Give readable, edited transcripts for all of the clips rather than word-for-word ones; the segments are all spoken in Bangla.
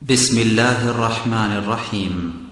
بسم الله الرحمن الرحيم.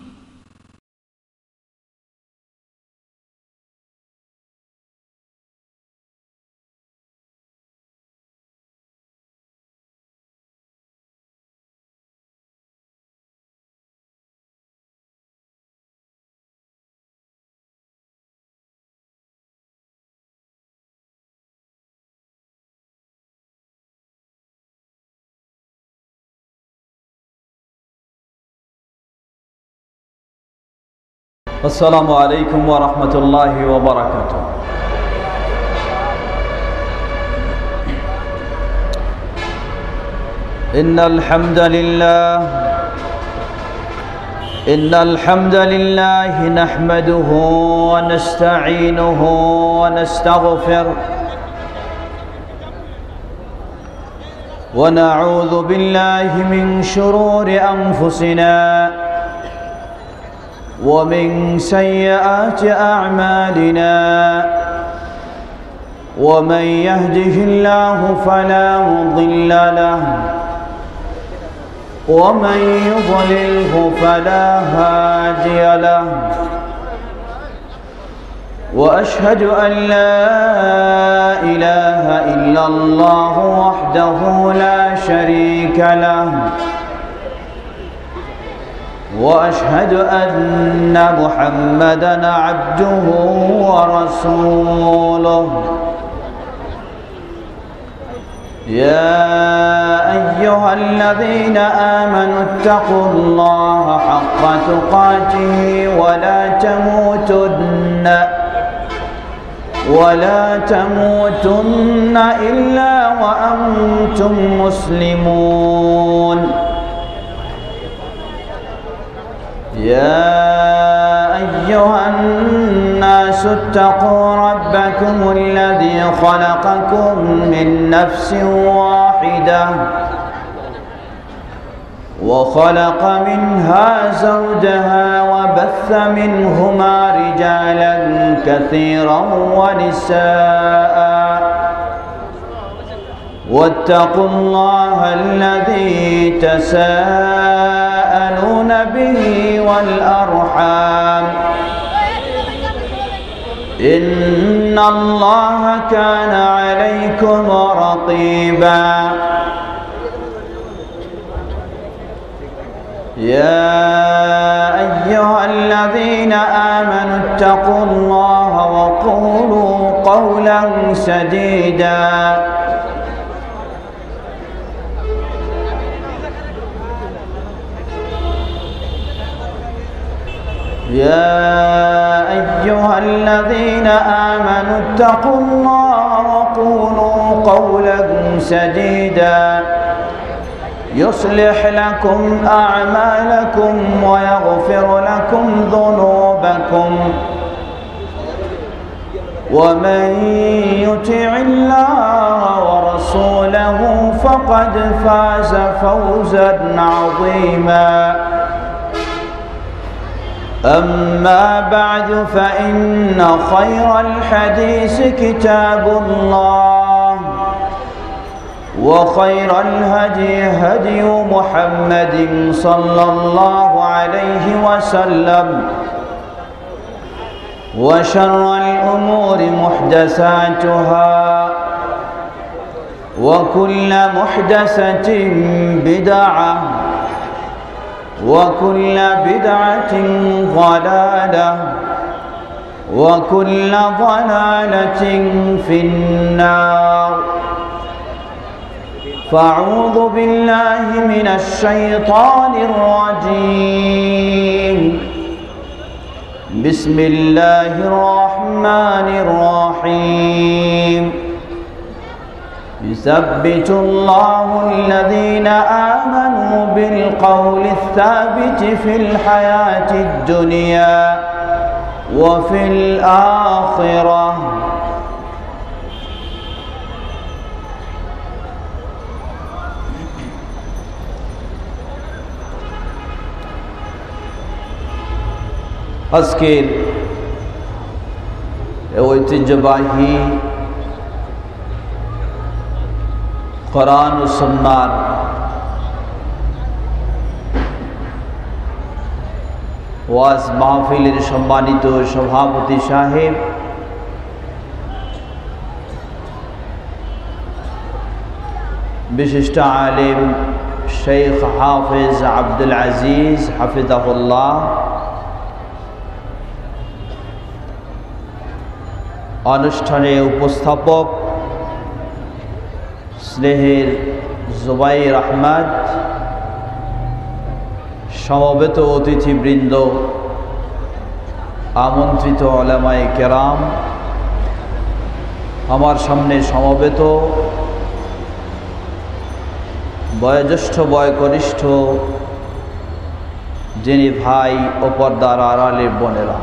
السلام عليكم ورحمة الله وبركاته. إن الحمد لله نحمده ونستعينه ونستغفره ونعوذ بالله من شرور أنفسنا ومن سيئات أعمالنا، ومن يهده الله فلا مضل له ومن يضلله فلا هادي له، وأشهد أن لا إله إلا الله وحده لا شريك له، وأشهد أن محمدًا عبده ورسوله. يا أيها الذين آمنوا اتقوا الله حق تقاته ولا تموتن إلا وأنتم مسلمون. يا أيها الناس اتقوا ربكم الذي خلقكم من نفس واحدة وخلق منها زوجها وبث منهما رجالا كثيرا ونساء، واتقوا الله الذي تساءلون به والأرحام، إن الله كان عليكم رقيبا. يا أيها الذين آمنوا اتقوا الله وقولوا قولا سديدا يا أيها الذين آمنوا اتقوا الله وقولوا قولا سديدا يصلح لكم أعمالكم ويغفر لكم ذنوبكم، ومن يطع الله ورسوله فقد فاز فوزا عظيما. أما بعد، فإن خير الحديث كتاب الله، وخير الهدي هدي محمد صلى الله عليه وسلم، وشر الأمور محدثاتها، وكل محدثة بدعة، وكل بدعة ضلالة، وكل ضلالة في النار. فأعوذ بالله من الشيطان الرجيم. بسم الله الرحمن الرحيم. يثبت الله الذين آمنوا بالقول الثابت في الحياة الدنيا وفي الآخرة. আজকের ঐতিহ্যবাহী কোরআন ও সুন্নাহর ওয়াজ মাহফিলের সম্মানিত সভাপতি সাহেব, বিশিষ্ট আলেম শেখ হাফেজ আব্দুল আজিজ হাফিজাহুল্লাহ, অনুষ্ঠানে উপস্থাপক স্নেহের জুবাইর আহমদ, সমবেত অতিথিবৃন্দ, আমন্ত্রিত উলামায়ে কেরাম, আমার সামনে সমবেত বয়োজ্যেষ্ঠ বয়োকনিষ্ঠ যিনি ভাই ও পর্দার আড়ালের বোনেরা,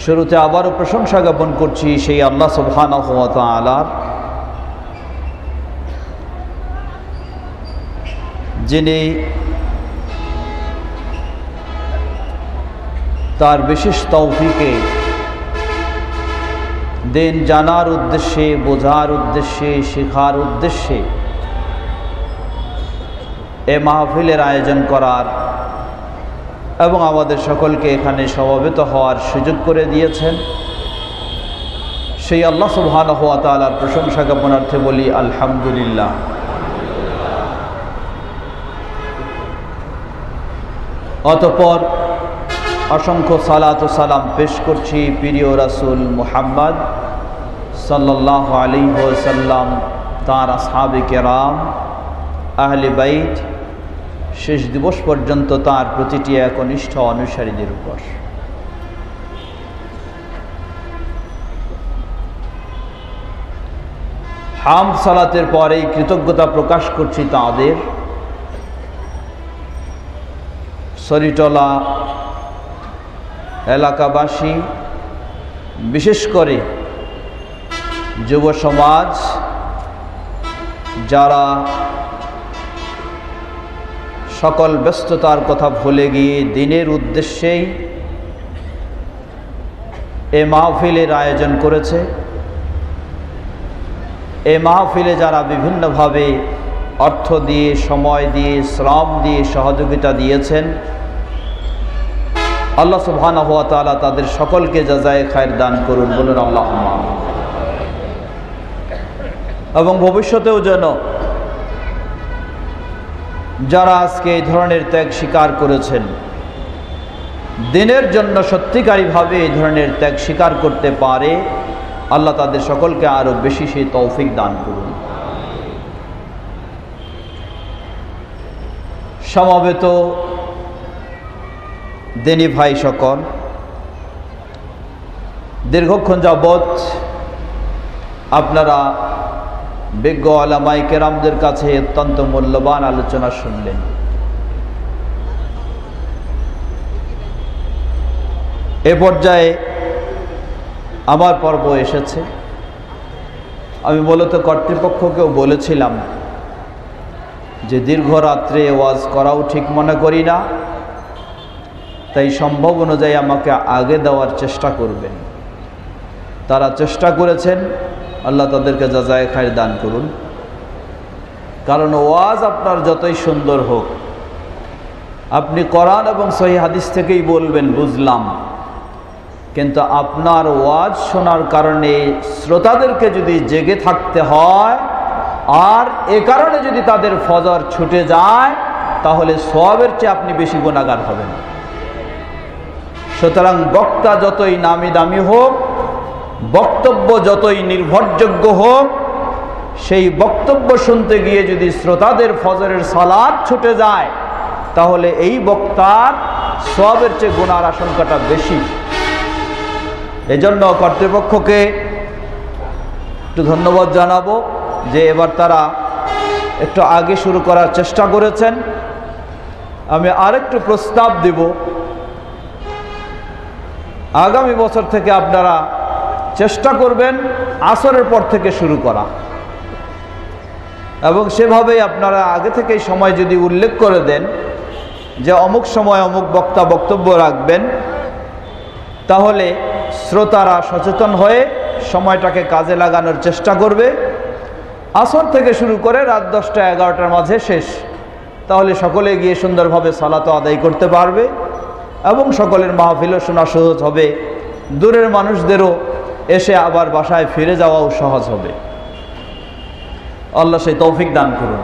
শুরুতে আবারও প্রশংসা জ্ঞাপন করছি সেই আল্লাহ সুবহানাহু ওয়া তাআলার, যিনি তার বিশেষ তৌফিকে দিন জানার উদ্দেশ্যে, বোঝার উদ্দেশ্যে, শেখার উদ্দেশ্যে এ মাহফিলের আয়োজন করার এবং আমাদের সকলকে এখানে সমবেত হওয়ার সুযোগ করে দিয়েছেন। সেই আল্লাহ সুবহানাহু ওয়া তাআলার প্রশংসা জ্ঞাপনার্থে বলি আলহামদুলিল্লাহ। অতঃপর অসংখ্য সালাত ও সালাম পেশ করছি প্রিয় রাসূল মুহাম্মদ সাল্লাল্লাহু আলাইহি ওয়াসাল্লাম, তাঁর আসহাবে কেরাম, আহলে বাইত, শেষ দিবস পর্যন্ত তাঁর প্রতিটি একনিষ্ঠ অনুসারীদের উপর। হামদ সালাতের পরেই কৃতজ্ঞতা প্রকাশ করছি তাঁদের, সরিটলা এলাকাবাসী, বিশেষ করে যুব সমাজ, যারা সকল ব্যস্ততার কথা ভুলে গিয়ে দিনের উদ্দেশ্যেই এ মাহফিলের আয়োজন করেছে। এ মাহফিলে যারা বিভিন্নভাবে অর্থ দিয়ে, সময় দিয়ে, শ্রম দিয়ে সহযোগিতা দিয়েছেন, আল্লাহ সুবহানাহু ওয়া তাআলা তাদের সকলকে জাযায়ে খায়ের দান করুন, বলুন আল্লাহুম্মা আমিন। এবং ভবিষ্যতেও যেন যারা আজকে এই ধরনের ত্যাগ স্বীকার করেছেন, দিনের জন্য সত্যিকারীভাবে এই ধরনের ত্যাগ স্বীকার করতে পারে, আল্লাহ তাদের সকলকে আরো বেশি সেই তৌফিক দান করুন। সমবেত দিনী ভাই সকল, দীর্ঘক্ষণ যাবৎ আপনারা বিজ্ঞ উলামায়ে কেরামদের কাছে অত্যন্ত মূল্যবান আলোচনা শুনলেন। এ পর্যায়ে আমার পর্ব এসেছে। আমি মূলত কর্তৃপক্ষকেও বলেছিলাম যে দীর্ঘ রাত্রে ওয়াজ করাও ঠিক মনে করি না, তাই সম্ভব অনুযায়ী আমাকে আগে দেওয়ার চেষ্টা করবেন। তারা চেষ্টা করেছেন, আল্লাহ তাদেরকে জাযায়ে খায়ের দান করুন। কারণ ওয়াজ আপনার যতই সুন্দর হোক, আপনি কোরআন এবং সহিহ হাদিস থেকেই বলবেন বুঝলাম, কিন্তু আপনার ওয়াজ শোনার কারণে শ্রোতাদেরকে যদি জেগে থাকতে হয় আর এ কারণে যদি তাদের ফজর ছুটে যায়, তাহলে সওয়াবের চেয়ে আপনি বেশি গুনাহগার হবেন। সুতরাং বক্তা যতই নামি দামি হোক, বক্তব্য যতই নির্ভরযোগ্য হোক, সেই বক্তব্য শুনতে গিয়ে যদি শ্রোতাদের ফজরের সালাত ছুটে যায়, তাহলে এই বক্তার সওয়াবের চেয়ে গুনাহর আশঙ্কাটা বেশি। এজন্য কর্তৃপক্ষকে একটু ধন্যবাদ জানাবো যে এবার তারা একটু আগে শুরু করার চেষ্টা করেছেন। আমি আরেকটু প্রস্তাব দেব, আগামী বছর থেকে আপনারা চেষ্টা করবেন আসরের পর থেকে শুরু করা, এবং সেভাবেই আপনারা আগে থেকেই সময় যদি উল্লেখ করে দেন যে অমুক সময় অমুক বক্তা বক্তব্য রাখবেন, তাহলে শ্রোতারা সচেতন হয়ে সময়টাকে কাজে লাগানোর চেষ্টা করবে। আসর থেকে শুরু করে রাত 10টা 11টার মাঝে শেষ, তাহলে সকলে গিয়ে সুন্দরভাবে সালাত আদায় করতে পারবে। এবং সকলের মাহফিলও শোনা সহজ হবে, দূরের মানুষদেরও এসে আবার বাসায় ফিরে যাওয়াও সহজ হবে। আল্লাহ সেই তৌফিক দান করুন।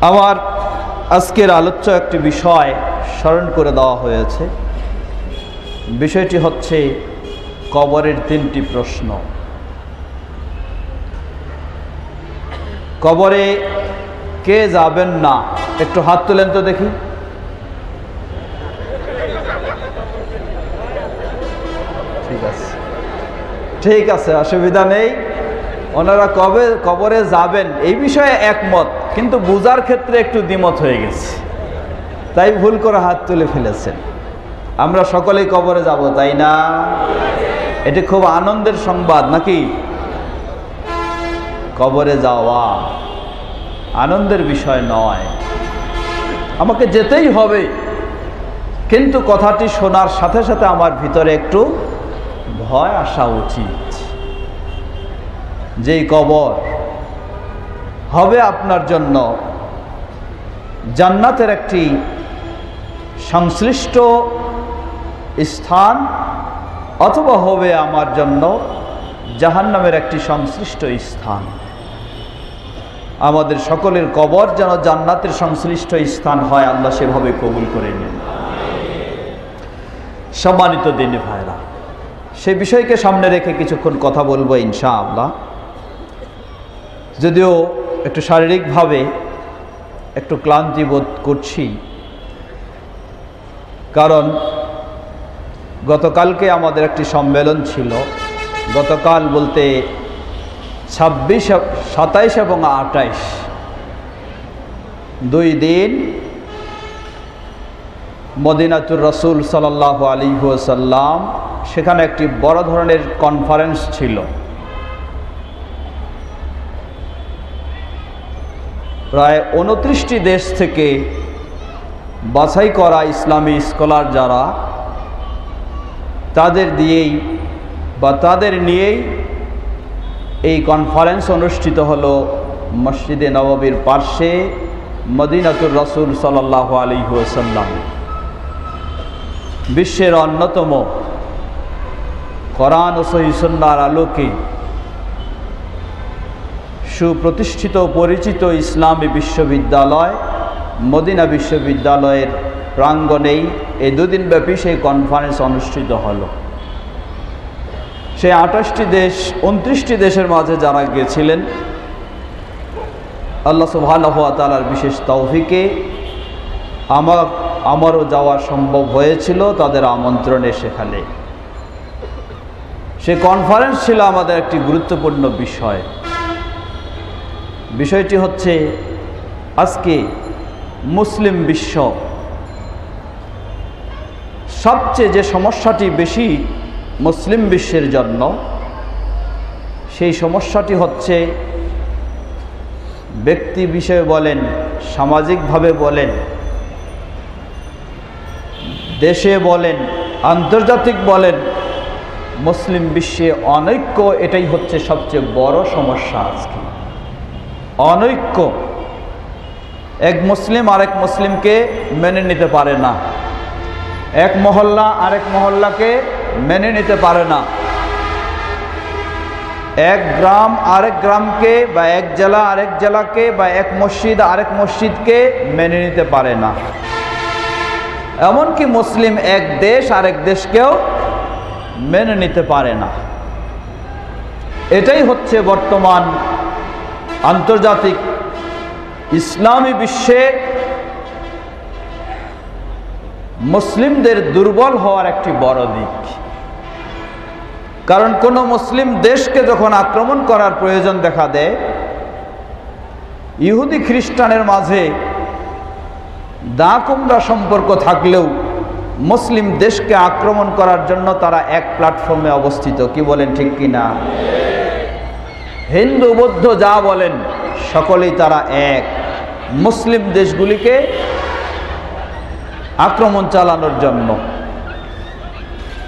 আমার আজকের আলোচ্য একটি বিষয় স্মরণ করে দেওয়া হয়েছে। বিষয়টি হচ্ছে কবরের 3টি প্রশ্ন। কবরে কে যাবেন না, একটু হাত তুলেন তো দেখি। ঠিক আছে, অসুবিধা নেই। ওনারা কবরে যাবেন এই বিষয়ে একমত, কিন্তু বুঝার ক্ষেত্রে একটু দ্বিমত হয়ে গেছে, তাই ভুল করে হাত তুলে ফেলেছেন। আমরা সকলেই কবরে যাব, তাই না? এটি খুব আনন্দের সংবাদ নাকি? কবরে যাওয়া আনন্দের বিষয় নয়, আমাকে যেতেই হবে, কিন্তু কথাটি শোনার সাথে সাথে আমার ভিতরে একটু ভয় আসা উচিত। যেই কবর হবে আপনার জন্য জান্নাতের একটি সংশ্লিষ্ট স্থান, অথবা হবে আমার জন্য জাহান্নামের একটি সংশ্লিষ্ট স্থান। আমাদের সকলের কবর যেন জান্নাতের সংশ্লিষ্ট স্থান হয়, আল্লাহ সেভাবে কবুল করে নেন। সম্মানিত দিনী ভাইরা, সেই বিষয়কে সামনে রেখে কিছুক্ষণ কথা বলবো ইনশাআল্লাহ। যদিও একটু শারীরিকভাবে একটু ক্লান্তি বোধ করছি, কারণ গতকালকে আমাদের একটি সম্মেলন ছিল। গতকাল বলতে 26, 27 এবং 28 2 দিন মদিনাতুর রাসূল সাল্লাল্লাহু আলাইহি ওয়াসাল্লাম, সেখানে একটি বড় ধরনের কনফারেন্স ছিল। প্রায় 29টি দেশ থেকে বাছাই করা ইসলামী স্কলার যারা, তাদের দিয়েই বা তাদের নিয়েই এই কনফারেন্স অনুষ্ঠিত হলো মসজিদে নববীর পার্শ্বে মদিনাতুর রাসূল সাল্লাল্লাহু আলাইহি ওয়াসাল্লাম। বিশ্বের অন্যতম কোরআন ও সহিহ সুন্নাহর আলোকে সুপ্রতিষ্ঠিত পরিচিত ইসলামী বিশ্ববিদ্যালয় মদিনা বিশ্ববিদ্যালয়ের প্রাঙ্গণেই এই 2 দিনব্যাপী সেই কনফারেন্স অনুষ্ঠিত হলো। সেই 28টি দেশ, 29টি দেশের মাঝে যারা গিয়েছিলেন, আল্লাহ সুবহানাহু ওয়া তাআলার বিশেষ তৌফিকে আমারও যাওয়া সম্ভব হয়েছিল তাদের আমন্ত্রণে। সেখানে সে কনফারেন্স ছিল আমাদের একটি গুরুত্বপূর্ণ বিষয়। বিষয়টি হচ্ছে আজকে মুসলিম বিশ্ব সবচেয়ে যে সমস্যাটি বেশি মুসলিম বিশ্বের জন্য, সেই সমস্যাটি হচ্ছে ব্যক্তি বিষয়ে বলেন, সামাজিকভাবে বলেন, দেশে বলেন, আন্তর্জাতিক বলেন, মুসলিম বিশ্বে অনৈক্য এটাই হচ্ছে সবচেয়ে বড় সমস্যা আজকে। অনৈক্য, এক মুসলিম আরেক মুসলিমকে মেনে নিতে পারে না, এক মহল্লা আরেক মহল্লাকে মেনে নিতে পারে না, এক গ্রাম আরেক গ্রামকে বা এক জেলা আরেক জেলাকে বা এক মসজিদ আরেক মসজিদকে মেনে নিতে পারে না। এমনকি মুসলিম এক দেশ আরেক দেশকেও মেনে নিতে পারে না। এটাই হচ্ছে বর্তমান আন্তর্জাতিক ইসলামী বিশ্বে মুসলিমদের দুর্বল হওয়ার একটি বড় দিক। কারণ কোনো মুসলিম দেশকে যখন আক্রমণ করার প্রয়োজন দেখা দেয়, ইহুদি খ্রিস্টানের মাঝে দা কুমড়া সম্পর্ক থাকলেও মুসলিম দেশকে আক্রমণ করার জন্য তারা এক প্ল্যাটফর্মে অবস্থিত। কি বলেন, ঠিক কিনা? হিন্দু বৌদ্ধ যা বলেন সকলেই তারা এক, মুসলিম দেশগুলিকে আক্রমণ চালানোর জন্য।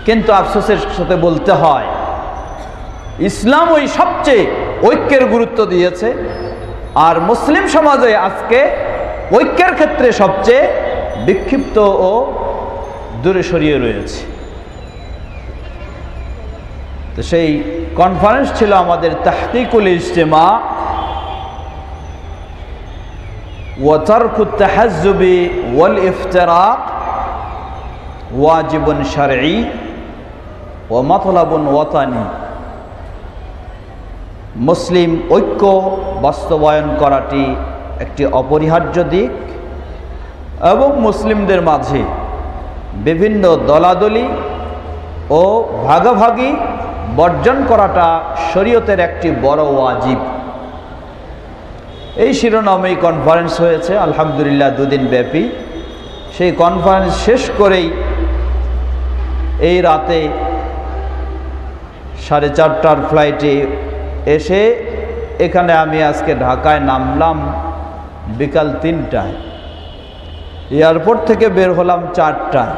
কিন্তু আফসোসের সাথে বলতে হয়, ইসলাম ওই সবচেয়ে ঐক্যের গুরুত্ব দিয়েছে, আর মুসলিম সমাজে আজকে ঐক্যের ক্ষেত্রে সবচেয়ে বিক্ষিপ্ত ও দূরে সরিয়ে রয়েছে। তো সেই কনফারেন্স ছিল আমাদের তাহকিকুল ইজতিমা ওয়া তারকুত তাহাজ্জুবি ওয়াল ইফতিরাক ওয়াজিবুন শারঈ ওয়া মাতলাবুন ওয়াতানি। মুসলিম ঐক্য বাস্তবায়ন করাটি একটি অপরিহার্য দিক এবং মুসলিমদের মাঝে বিভিন্ন দলাদলি ও ভাগাভাগি বর্জন করাটা শরীয়তের একটি বড় ওয়াজিব। এই শিরোনামে কনফারেন্স হয়েছে আলহামদুলিল্লাহ 2 দিন ব্যাপী। সেই কনফারেন্স শেষ করেই এই রাতে 4:30টার ফ্লাইটে এসে এখানে আমি আজকে ঢাকায় নামলাম বিকাল 3টায়। এয়ারপোর্ট থেকে বের হলাম 4টায়।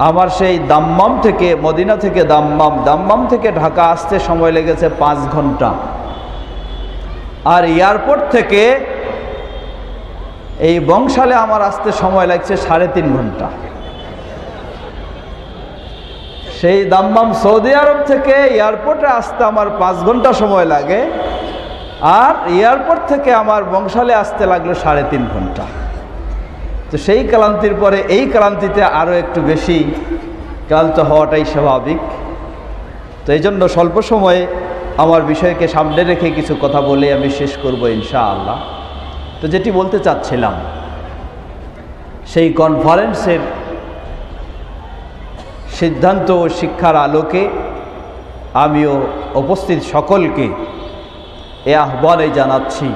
আমার সেই দাম্মাম থেকে, মদিনা থেকে দাম্মাম থেকে ঢাকা আসতে সময় লেগেছে 5 ঘন্টা। আর এয়ারপোর্ট থেকে এই বংশালে আমার আসতে সময় লাগছে 3.5 ঘন্টা। সেই দাম্মাম সৌদি আরব থেকে এয়ারপোর্টে আসতে আমার 5 ঘন্টা সময় লাগে, আর এয়ারপোর্ট থেকে আমার বংশালে আসতে লাগলো 3.5 ঘন্টা। তো সেই ক্লান্তির পরে এই ক্লান্তিতে আরও একটু বেশি ক্লান্ত হওয়াটাই স্বাভাবিক। তো এই জন্য স্বল্প সময়ে আমার বিষয়কে সামনে রেখে কিছু কথা বলে আমি শেষ করব ইনশাআল্লাহ। তো যেটি বলতে চাচ্ছিলাম, সেই কনফারেন্সের সিদ্ধান্ত ও শিক্ষার আলোকে আমিও উপস্থিত সকলকে এ আহ্বানে জানাচ্ছি,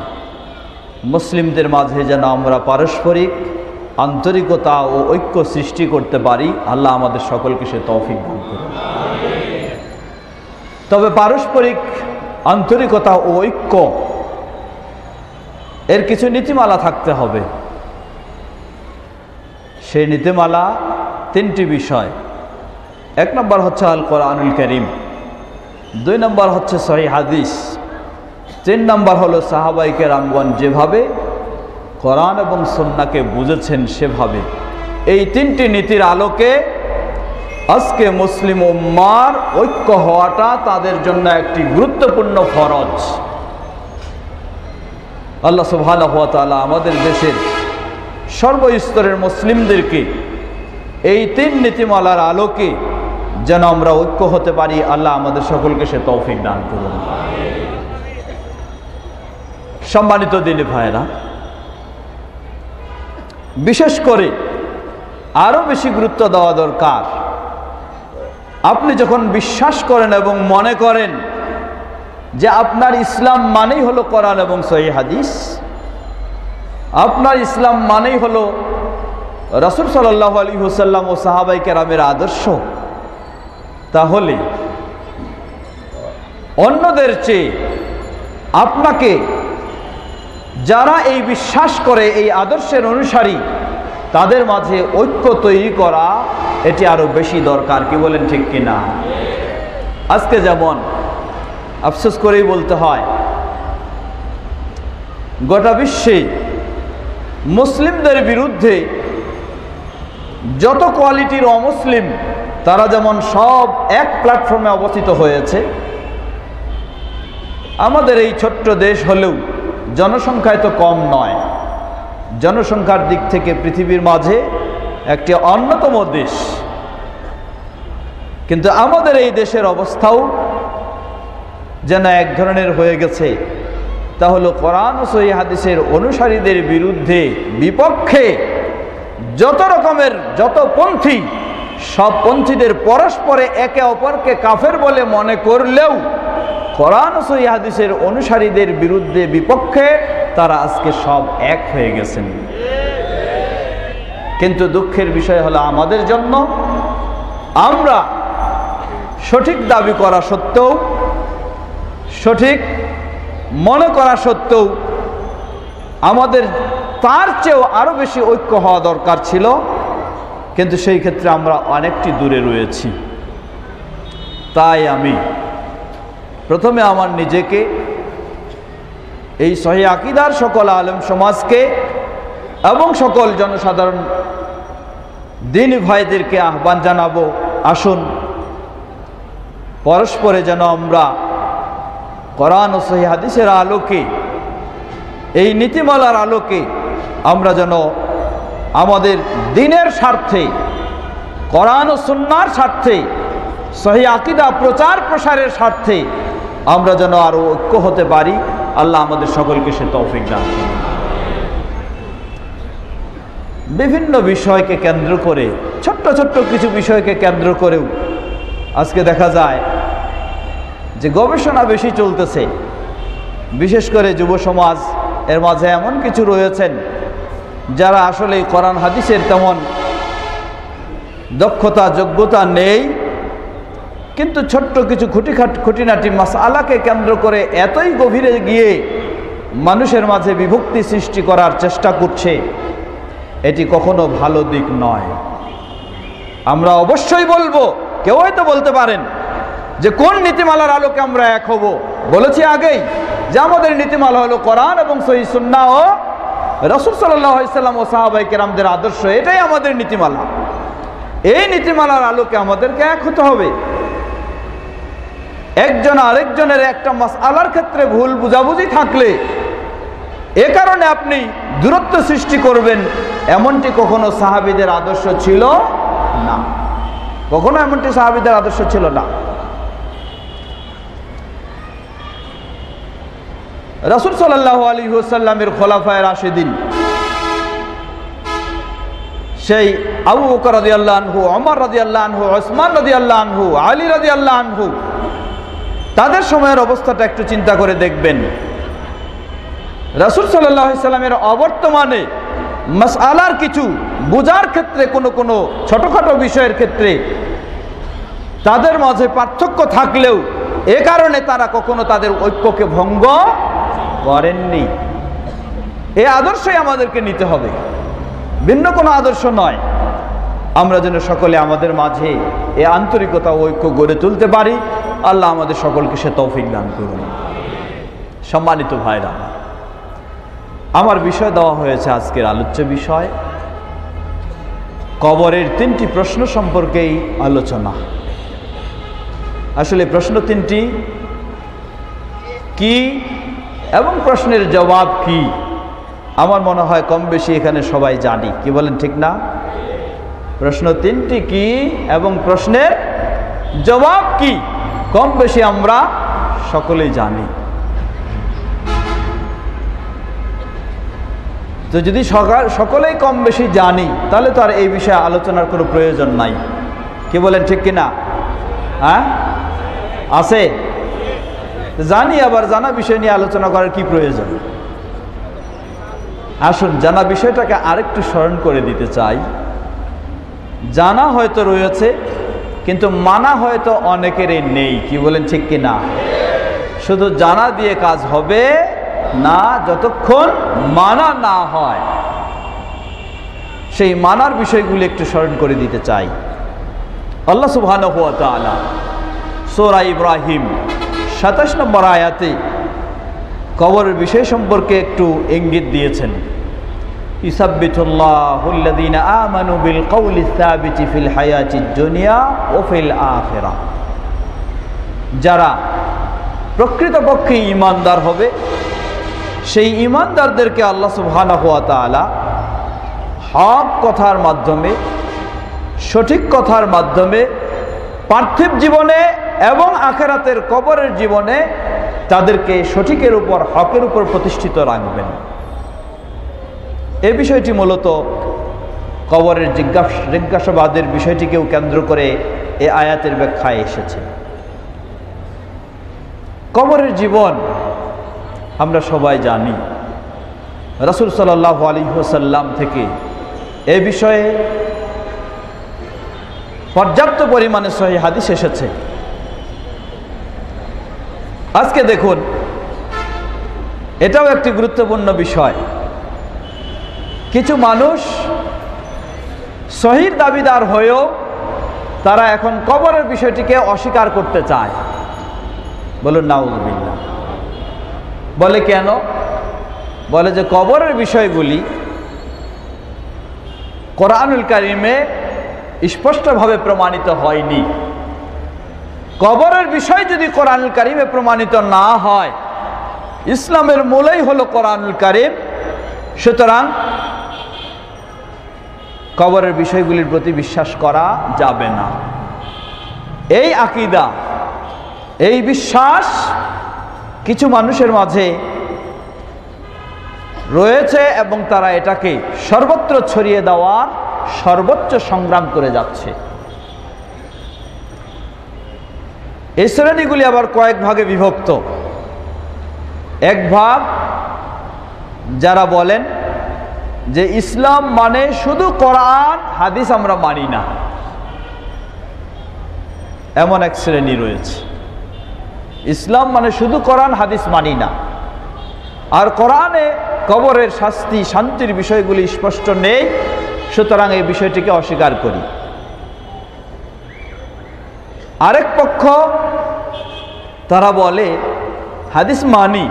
মুসলিমদের মাঝে যেন আমরা পারস্পরিক আন্তরিকতা ও ঐক্য সৃষ্টি করতে পারি। আল্লাহ আমাদের সকলকে সে তৌফিক দান করুন। তবে পারস্পরিক আন্তরিকতা ও ঐক্য এর কিছু নীতিমালা থাকতে হবে। সেই নীতিমালা 3টি বিষয়। 1 নম্বর হচ্ছে আল কোরআনুল কারীম, 2 নম্বর হচ্ছে সহিহ হাদিস, 3 নম্বর হলো সাহাবায়ে কেরামগণ যেভাবে কোরআন এবং সুন্নাহকে বুঝেছেন সেভাবে। এই 3টি নীতির আলোকে আজকে মুসলিম উম্মার ঐক্য হওয়াটা তাদের জন্য একটি গুরুত্বপূর্ণ ফরজ। আল্লাহ সুবহানাহু ওয়া তাআলা আমাদের দেশের সর্বস্তরের মুসলিমদেরকে এই 3 নীতিমালার আলোকে যেন আমরা ঐক্য হতে পারি, আল্লাহ আমাদের সকলকে সে তৌফিক দান করুন। সম্মানিত দিনী ভাইরা, বিশেষ করে আরো বেশি গুরুত্ব দেওয়া দরকার। আপনি যখন বিশ্বাস করেন এবং মনে করেন যে আপনার ইসলাম মানেই হলো কোরআন এবং সহিহ হাদিস, আপনার ইসলাম মানেই হলো রাসূল সাল্লাল্লাহু আলাইহি ওয়াসাল্লাম ও সাহাবায়ে কেরামের আদর্শ, তাহলে অন্যদের চেয়ে আপনাকে যারা এই বিশ্বাস করে, এই আদর্শের অনুসারী, তাদের মাঝে ঐক্য তৈরি করা এটি আরো বেশি দরকার। কি বলেন, ঠিক কিনা? আজকে যেমন আফসোস করেই বলতে হয়, গোটা বিশ্বে মুসলিমদের বিরুদ্ধে যত কোয়ালিটির অমুসলিম তারা যেমন সব এক প্ল্যাটফর্মে অবস্থিত হয়েছে, আমাদের এই ছোট্ট দেশ হলেও জনসংখ্যায় তো কম নয়, জনসংখ্যার দিক থেকে পৃথিবীর মাঝে একটি অন্যতম দেশ। কিন্তু আমাদের এই দেশের অবস্থাও যেন এক ধরনের হয়ে গেছে, তা হলো কোরআন ও সহিহ হাদিসের অনুসারীদের বিরুদ্ধে, বিপক্ষে যত রকমের যত পন্থী, সব পন্থীদের পরস্পরে একে অপরকে কাফের বলে মনে করলেও কোরআন ও সহিহ হাদিসের অনুসারীদের বিরুদ্ধে, বিপক্ষে তারা আজকে সব এক হয়ে গেছেন। কিন্তু দুঃখের বিষয় হলো আমাদের জন্য, আমরা সঠিক দাবি করা সত্ত্বেও, সঠিক মনে করা সত্ত্বেও আমাদের তার চেয়েও আরো বেশি ঐক্য হওয়া দরকার ছিল, কিন্তু সেই ক্ষেত্রে আমরা অনেকটি দূরে রয়েছি। তাই আমি প্রথমে আমার নিজেকে এই সহিহ আকীদার সকল আলেম সমাজকে এবং সকল জনসাধারণ দ্বীনি ভাইদেরকে আহ্বান জানাবো, আসুন পরস্পরে যেন আমরা কোরআন ও সহিহ হাদিসের আলোকে, এই নীতিমালার আলোকে আমরা যেন আমাদের দ্বীনের স্বার্থে, কোরআন ও সুন্নাহর স্বার্থে, সহিহ আকীদা প্রচার প্রসারের স্বার্থে আমরা যেন আরো ঐক্য হতে পারি। আল্লাহ আমাদের সকলকে সে তৌফিক দান করুন। বিভিন্ন বিষয়কে কেন্দ্র করে, ছোট্ট ছোট্ট কিছু বিষয়কে কেন্দ্র করেও আজকে দেখা যায় যে গবেষণা বেশি চলতেছে। বিশেষ করে যুব সমাজ এর মাঝে এমন কিছু রয়েছেন যারা আসলে কোরআন হাদিসের তেমন দক্ষতা যোগ্যতা নেই, কিন্তু ছোট্ট কিছু খুঁটিনাটি মাসআলাকে কেন্দ্র করে এতই গভীরে গিয়ে মানুষের মাঝে বিভক্তি সৃষ্টি করার চেষ্টা করছে, এটি কখনো ভালো দিক নয়। আমরা অবশ্যই বলবো, কেউ হয়তো বলতে পারেন যে কোন নীতিমালার আলোকে আমরা এক হব। বলেছি আগেই যে আমাদের নীতিমালা হলো কোরআন এবং সহিহ সুন্নাহ ও রাসূল সাল্লাল্লাহু আলাইহি সাল্লাম ও সাহাবায়ে কেরামদের আদর্শ, এটাই আমাদের নীতিমালা। এই নীতিমালার আলোকে আমাদেরকে এক হতে হবে। একজন আরেকজনের একটা মাসআলার ক্ষেত্রে ভুল বুঝাবুঝি থাকলে এ কারণে আপনি দূরত্ব সৃষ্টি করবেন, এমনটি কখনো সাহাবীদের আদর্শ ছিল না। কখনো এমনটি সাহাবীদের আদর্শ ছিল না। রাসূল সাল্লাল্লাহু আলাইহি ওয়াসাল্লামের খোলাফায়ে রাশিদিন, সেই আবু বকর রাদিয়াল্লাহু আনহু, ওমর রাদিয়াল্লাহু আনহু, ওসমান রাদিয়াল্লাহু আনহু, আলী রাদিয়াল্লাহু আনহু, তাদের সময়ের অবস্থাটা একটু চিন্তা করে দেখবেন। রাসূল সাল্লাল্লাহু আলাইহি সাল্লামের অবর্তমানে মাসআলার কিছু বুঝার ক্ষেত্রে, কোনো ছোটখাটো বিষয়ের ক্ষেত্রে তাদের মাঝে পার্থক্য থাকলেও এ কারণে তারা কখনো তাদের ঐক্যকে ভঙ্গ করেননি। এই আদর্শই আমাদেরকে নিতে হবে, ভিন্ন কোনো আদর্শ নয়। আমরা যেন সকলে আমাদের মাঝে এই আন্তরিকতা ঐক্য গড়ে তুলতে পারি। আল্লাহ আমাদের সকলকে সে তৌফিক দান করুন। সম্মানিত ভাইরা, আমার বিষয় দেওয়া হয়েছে আজকের আলোচ্য বিষয় কবরের 3টি প্রশ্ন সম্পর্কেই আলোচনা। আসলে প্রশ্ন 3টি কি এবং প্রশ্নের জবাব কি, আমার মনে হয় কম বেশি এখানে সবাই জানি। কি বলেন, ঠিক না? প্রশ্ন 3টি কি এবং প্রশ্নের জবাব কি, কম বেশি আমরা সকলেই জানি। তো যদি সকলেই কম বেশি জানি, তাহলে তো আর এই বিষয়ে আলোচনার কোনো প্রয়োজন নাই। কি বলেন, ঠিক কিনা? হ্যাঁ, আছে। জানি, আবার জানা বিষয় নিয়ে আলোচনা করার কি প্রয়োজন? আসুন জানা বিষয়টাকে আরেকটু স্মরণ করে দিতে চাই। জানা হয়তো রয়েছে, কিন্তু মানা হয়তো অনেকেরই নেই। কি বলেন, ঠিক কিনা? শুধু জানা দিয়ে কাজ হবে না যতক্ষণ মানা না হয়। সেই মানার বিষয়গুলি একটু স্মরণ করে দিতে চাই। আল্লাহ সুবহানাহু ওয়া তাআলা সূরা ইব্রাহিম 27 নম্বর আয়াতে কবরের বিষয় সম্পর্কে একটু ইঙ্গিত দিয়েছেন। ইসাব্বিতুল্লাহুল্লাযীনা আমানু বিল কওলি সাবিতি ফিল হায়াতিদ দুনিয়া ওয়া ফিল আখিরাহ। যারা প্রকৃতপক্ষে ঈমানদার হবে, সেই ঈমানদারদেরকে আল্লাহ সুবহানাহু ওয়া তাআলা হক কথার মাধ্যমে, সঠিক কথার মাধ্যমে পার্থিব জীবনে এবং আখিরাতের কবরের জীবনে তাদেরকে সঠিকের উপর, হকের উপর প্রতিষ্ঠিত রাখবেন। এই বিষয়টি মূলত কবরের জিজ্ঞাসাবাদের বিষয়টিকেও কেন্দ্র করে এই আয়াতের ব্যাখ্যায় এসেছে। কবরের জীবন আমরা সবাই জানি। রাসূল সাল্লাল্লাহু আলাইহি ওয়াসাল্লাম থেকে এ বিষয়ে পর্যাপ্ত পরিমাণে সহিহ হাদিস এসেছে। আজকে দেখুন, এটাও একটি গুরুত্বপূর্ণ বিষয়। কিছু মানুষ সহির দাবিদার হয়েও তারা এখন কবরের বিষয়টিকে অস্বীকার করতে চায়। বলুন নাউযুবিল্লাহ। বলে কেন? বলে যে কবরের বিষয়গুলি কোরআনুল কারিমে স্পষ্টভাবে প্রমাণিত হয়নি। কবরের বিষয় যদি কোরআনুল কারিমে প্রমাণিত না হয়, ইসলামের মূলেই হলো কোরআনুল কারিম, সুতরাং কবরের বিষয়গুলির প্রতি বিশ্বাস করা যাবে না। এই আকীদা, এই বিশ্বাস কিছু মানুষের মাঝে রয়েছে এবং তারা এটাকে সর্বত্র ছড়িয়ে দেওয়ার সর্বোচ্চ সংগ্রাম করে যাচ্ছে। এই শ্রেণীগুলি আবার কয়েক ভাগে বিভক্ত। এক ভাগ যারা বলেন যে ইসলাম মানে শুধু কোরআন হাদিস আমরা মানি না, এমন এক শ্রেণী রয়েছে। ইসলাম মানে শুধু কোরআন হাদিস মানি না, আর কোরআনে কবরের শাস্তি শান্তির বিষয়গুলি স্পষ্ট নেই, সুতরাং এই বিষয়টিকে অস্বীকার করি। আরেক পক্ষ তারা বলে হাদিস মানি,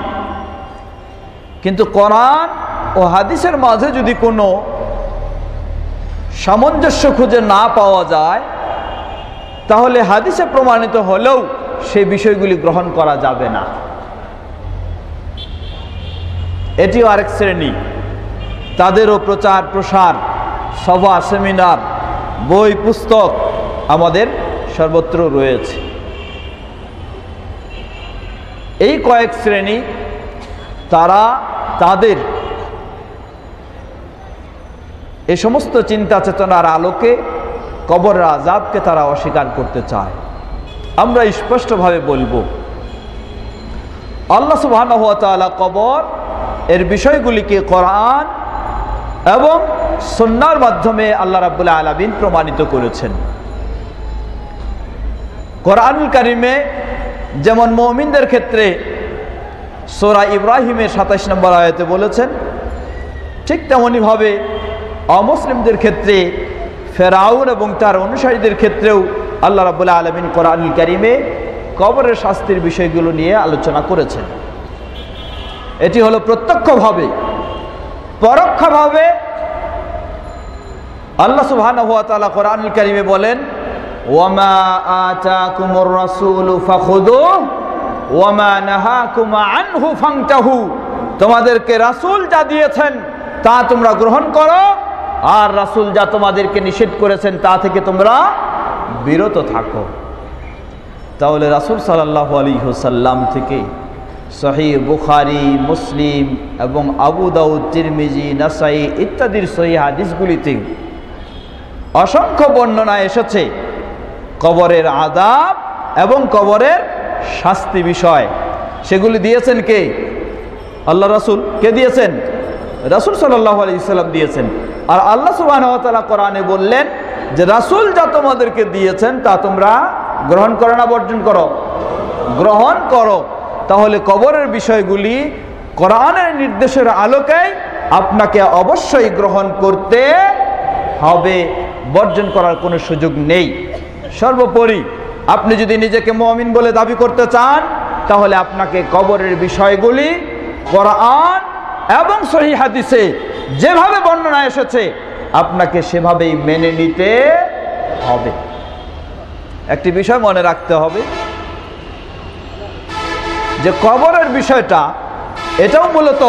কিন্তু কোরআন ও হাদিসের মাঝে যদি কোনো সামঞ্জস্য খুঁজে না পাওয়া যায়, তাহলে হাদিসে প্রমাণিত হলেও সেই বিষয়গুলি গ্রহণ করা যাবে না। এটিও আরেক শ্রেণী। তাদেরও প্রচার প্রসার, সভা সেমিনার, বই পুস্তক আমাদের সর্বত্র রয়েছে। এই কয়েক শ্রেণী তারা তাদের এ সমস্ত চিন্তা চেতনার আলোকে কবরের আযাবকে তারা অস্বীকার করতে চায়। আমরা স্পষ্টভাবে বলবো, আল্লাহ সুবহানাহু ওয়া তাআলা কবর এর বিষয়গুলিকে কোরআন এবং সুন্নাহর মাধ্যমে আল্লাহ রাব্বুল আলামিন প্রমাণিত করেছেন। কোরআনুল কারিমে যেমন মুমিনদের ক্ষেত্রে সূরা ইব্রাহিমের ২৭ নম্বর আয়াতে বলেছেন, ঠিক তেমনিভাবে অমুসলিমদের ক্ষেত্রে ফেরাউন এবং তার অনুসারীদের ক্ষেত্রেও আল্লাহ রাব্বুল আলামিন কোরআনুল কারিমে কবরের শাস্তির বিষয়গুলো নিয়ে আলোচনা করেছেন। এটি হলো প্রত্যক্ষভাবে। পরোক্ষভাবে আল্লাহ সুবহানাহু ওয়া তাআলা কোরআনুল কারিমে বলেন, ওয়ামা আতাকুমুর রাসূলু ফাখুযুহু ওয়ামা নাহাকুম আনহু ফান্তাহু। তোমাদেরকে রাসূল যা দিয়েছেন তা তোমরা গ্রহণ করো, আর রাসূল যা তোমাদেরকে নিষেধ করেছেন তা থেকে তোমরা বিরত থাকো। তাহলে রাসূল সাল্লাল্লাহু আলাইহি ওয়াসাল্লাম থেকে সহিহ বুখারী, মুসলিম এবং আবু দাউদ, তিরমিজি, নাসাই ইত্যাদির সহিহ হাদিসগুলিতে অসংখ্য বর্ণনা এসেছে কবরের আযাব এবং কবরের শাস্তি বিষয়। সেগুলি দিয়েছেন কে? আল্লাহ রাসূল। কে দিয়েছেন? রাসূল সাল্লাল্লাহু আলাইহি ওয়াসাল্লাম দিয়েছেন। আর আল্লাহ সুবহানাহু ওয়া তাআলা কোরআনে বললেন যে রাসূল যা তোমাদেরকে দিয়েছেন তা তোমরা গ্রহণ করো না বর্জন করো? গ্রহণ করো। তাহলে কবরের বিষয়গুলি কোরআনের নির্দেশের আলোকে আপনাকে অবশ্যই গ্রহণ করতে হবে, বর্জন করার কোনো সুযোগ নেই। সর্বোপরি আপনি যদি নিজেকে মুমিন বলে দাবি করতে চান, তাহলে আপনাকে কবরের বিষয়গুলি কোরআন এবং সহিহ হাদিসে যেভাবে বর্ণনা এসেছে আপনাকে সেভাবেই মেনে নিতে হবে। একটি বিষয় মনে রাখতে হবে যে কবরের বিষয়টা এটাও মূলত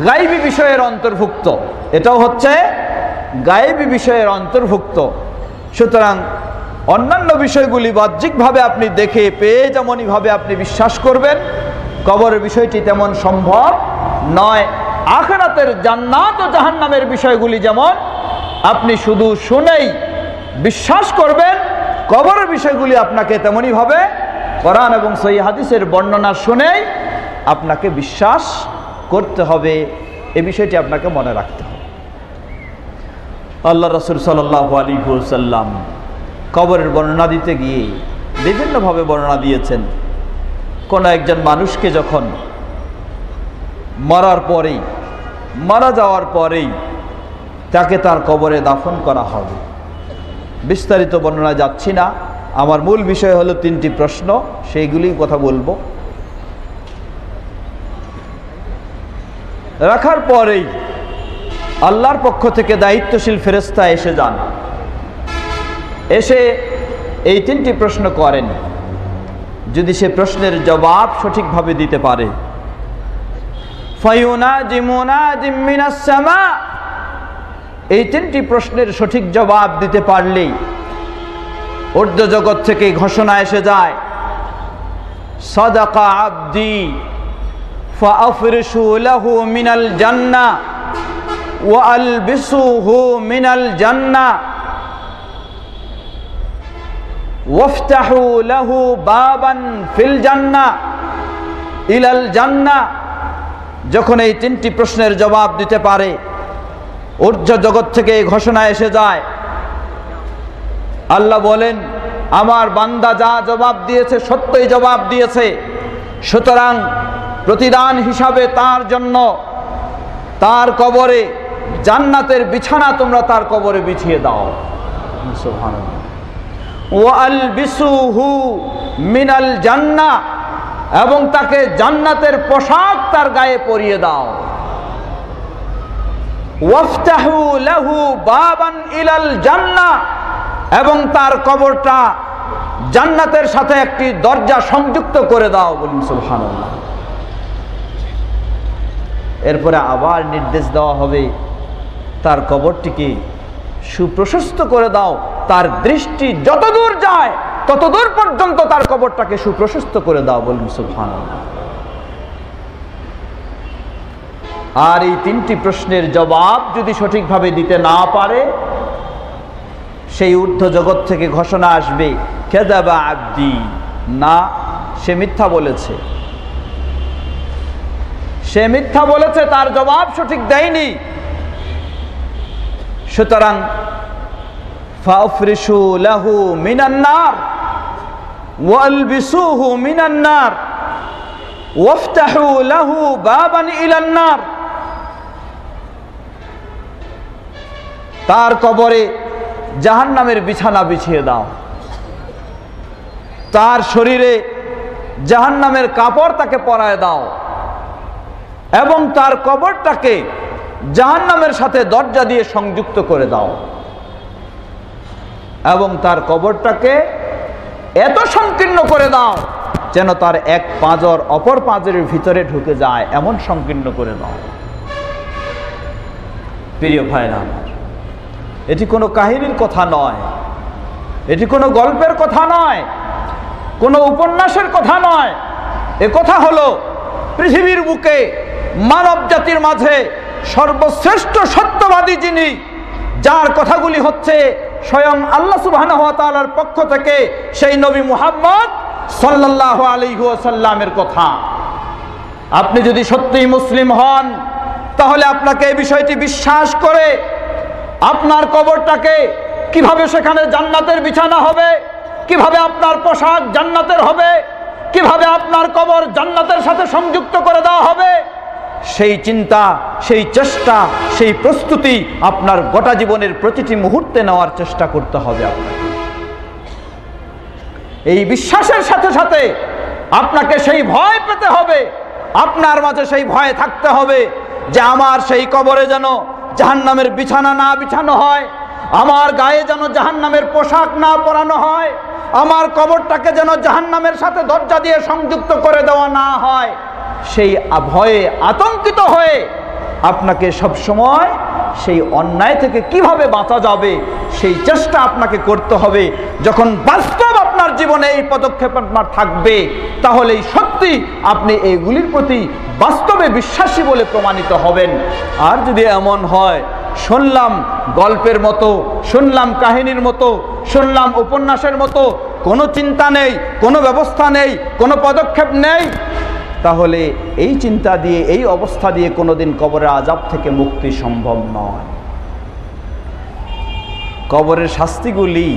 গায়বী বিষয়ের অন্তর্ভুক্ত। এটাও হচ্ছে গায়বী বিষয়ের অন্তর্ভুক্ত। সুতরাং অন্যান্য বিষয়গুলি বাহ্যিকভাবে আপনি দেখে পেয়ে যেমনইভাবে আপনি বিশ্বাস করবেন, কবরের বিষয়টি তেমন সম্ভব নয়। আখিরাতের জান্নাত ও জাহান্নামের বিষয়গুলি যেমন আপনি শুধু শুনেই বিশ্বাস করবেন, কবরের বিষয়গুলি আপনাকে তেমনইভাবে কোরআন এবং সহিহ হাদিসের বর্ণনা শুনেই আপনাকে বিশ্বাস করতে হবে। এই বিষয়টি আপনাকে মনে রাখতে হবে। আল্লাহ রাসূল সাল্লাল্লাহু আলাইহি ওয়াসাল্লাম কবরের বর্ণনা দিতে গিয়ে বিভিন্নভাবে বর্ণনা দিয়েছেন। কোনো একজন মানুষকে যখন মারা যাওয়ার পরেই তাকে তার কবরে দাফন করা হবে। বিস্তারিত বর্ণনায় যাচ্ছি না, আমার মূল বিষয় হলো 3টি প্রশ্ন, সেইগুলিই কথা বলবো। রাখার পরেই আল্লাহর পক্ষ থেকে দায়িত্বশীল ফেরেশতা এসে যান, এসে এই 3টি প্রশ্ন করেন। যদি সে প্রশ্নের জবাব সঠিকভাবে দিতে পারে, ফায়ুনাজি মুনাজিম মিনাস সামা, এই 3টি প্রশ্নের সঠিক জবাব দিতে পারলেই ঊর্ধ্ব জগৎ থেকে ঘোষণা এসে যায়, সাদাকা আবদি ফাআফরিশু লাহু মিনাল জান্নাহ ওয়া আলবিসুহু মিনাল জান্নাহ ওয়াফতাহু লাহু বাবান ফিল জান্নাহ ইলাল জান্নাহ। যখন এই 3টি প্রশ্নের জবাব দিতে পারে, ঊর্ধ্ব জগৎ থেকে এই ঘোষণা এসে যায়, আল্লাহ বলেন আমার বান্দা যা জবাব দিয়েছে সত্যই জবাব দিয়েছে, সুতরাং প্রতিদান হিসাবে তার জন্য তার কবরে জান্নাতের বিছানা তোমরা তার কবরে বিছিয়ে দাও। সুবহানাল্লাহ। ওয়া আলবিসুহু মিনাল জান্নাহ, এবং তাকে জান্নাতের পোশাক তার গায়ে পরিয়ে দাও। ওয়াফতাহু লাহু বাবান ইলাল জান্নাহ, এবং তার কবরটা জান্নাতের সাথে একটি দরজা সংযুক্ত করে দাও। বলুন সুবহানাল্লাহ। এরপরে আবার নির্দেশ দেওয়া হবে তার কবরটিকে সুপ্রশস্ত করে দাও, তার দৃষ্টি যতদূর যায় ততদূর পর্যন্ত তার কবরটাকে সুপ্রশস্ত করে দাও। বলুন সুবহানাল্লাহ। আর এই 3টি প্রশ্নের জবাব যদি সঠিকভাবে দিতে না পারে, সেই ঊর্ধ্ব জগৎ থেকে ঘোষণা আসবে, কাযাবা আবদি, না, সে মিথ্যা বলেছে, সে মিথ্যা বলেছে, তার জবাব সঠিক দেয়নি। সুতরাং ফাফরিশু লাহু মিনান নার ওয়ালবিসুহু মিনান নার ওয়াফতাহু লাহু বাবান ইলান নার, তার কবরে জাহান্নামের বিছানা বিছিয়ে দাও, তার শরীরে জাহান্নামের কাপড় তাকে পরায় দাও, এবং তার কবরটাকে জাহান্নামের সাথে দরজা দিয়ে সংযুক্ত করে দাও, এবং তার কবরটাকে এত সংকীর্ণ করে দাও যেন তার এক পাঁজর অপর পাঁজরের ভিতরে ঢুকে যায়, এমন সংকীর্ণ করে দাও। প্রিয় ভাইরা আমার, এটি কোনো কাহিনীর কথা নয়, এটি কোনো গল্পের কথা নয়, কোনো উপন্যাসের কথা নয়। এ কথা হলো পৃথিবীর বুকে মানব জাতির মাঝে সর্বশ্রেষ্ঠ সত্যবাদী যিনি, যার কথাগুলি হচ্ছে স্বয়ং আল্লাহ সুবহানাহু ওয়া তাআলার পক্ষ থেকে সেই নবী মুহাম্মদ সাল্লাল্লাহু আলাইহি ওয়াসাল্লামের কথা। আপনি যদি সত্যিই মুসলিম হন, তাহলে আপনাকে এই বিষয়টি বিশ্বাস করে আপনার কবরটাকে কিভাবে সেখানে জান্নাতের বিছানা হবে, কিভাবে আপনার পোশাক জান্নাতের হবে, কিভাবে আপনার কবর জান্নাতের সাথে সংযুক্ত করে দেওয়া হবে, সেই চিন্তা, সেই চেষ্টা, সেই প্রস্তুতি আপনার গোটা জীবনের প্রতিটি মুহূর্তে নেওয়ার চেষ্টা করতে হবে আপনাকে। এই বিশ্বাসের সাথে সাথে আপনাকে সেই ভয় পেতে হবে, আপনার মাঝে সেই ভয় থাকতে হবে যে আমার সেই কবরে যেন জাহান্নামের বিছানা না বিছানো হয়, আমার গায়ে যেন জাহান্নামের পোশাক না পরানো হয়, আমার কবরটাকে যেন জাহান্নামের সাথে দরজা দিয়ে সংযুক্ত করে দেওয়া না হয়। সেই ভয়ে আতঙ্কিত হয়ে আপনাকে সব সময় সেই অন্যায় থেকে কিভাবে বাঁচা যাবে সেই চেষ্টা আপনাকে করতে হবে। যখন বাস্তব আপনার জীবনে এই পদক্ষেপ আপনার থাকবে, তাহলেই সত্যি আপনি এইগুলির প্রতি বাস্তবে বিশ্বাসী বলে প্রমাণিত হবেন। আর যদি এমন হয় শুনলাম গল্পের মতো, শুনলাম কাহিনীর মতো, শুনলাম উপন্যাসের মতো, কোনো চিন্তা নেই, কোনো ব্যবস্থা নেই, কোনো পদক্ষেপ নেই, তাহলে এই চিন্তা দিয়ে, এই অবস্থা দিয়ে কোনোদিন কবরের আযাব থেকে মুক্তি সম্ভব নয়। কবরের শাস্তিগুলি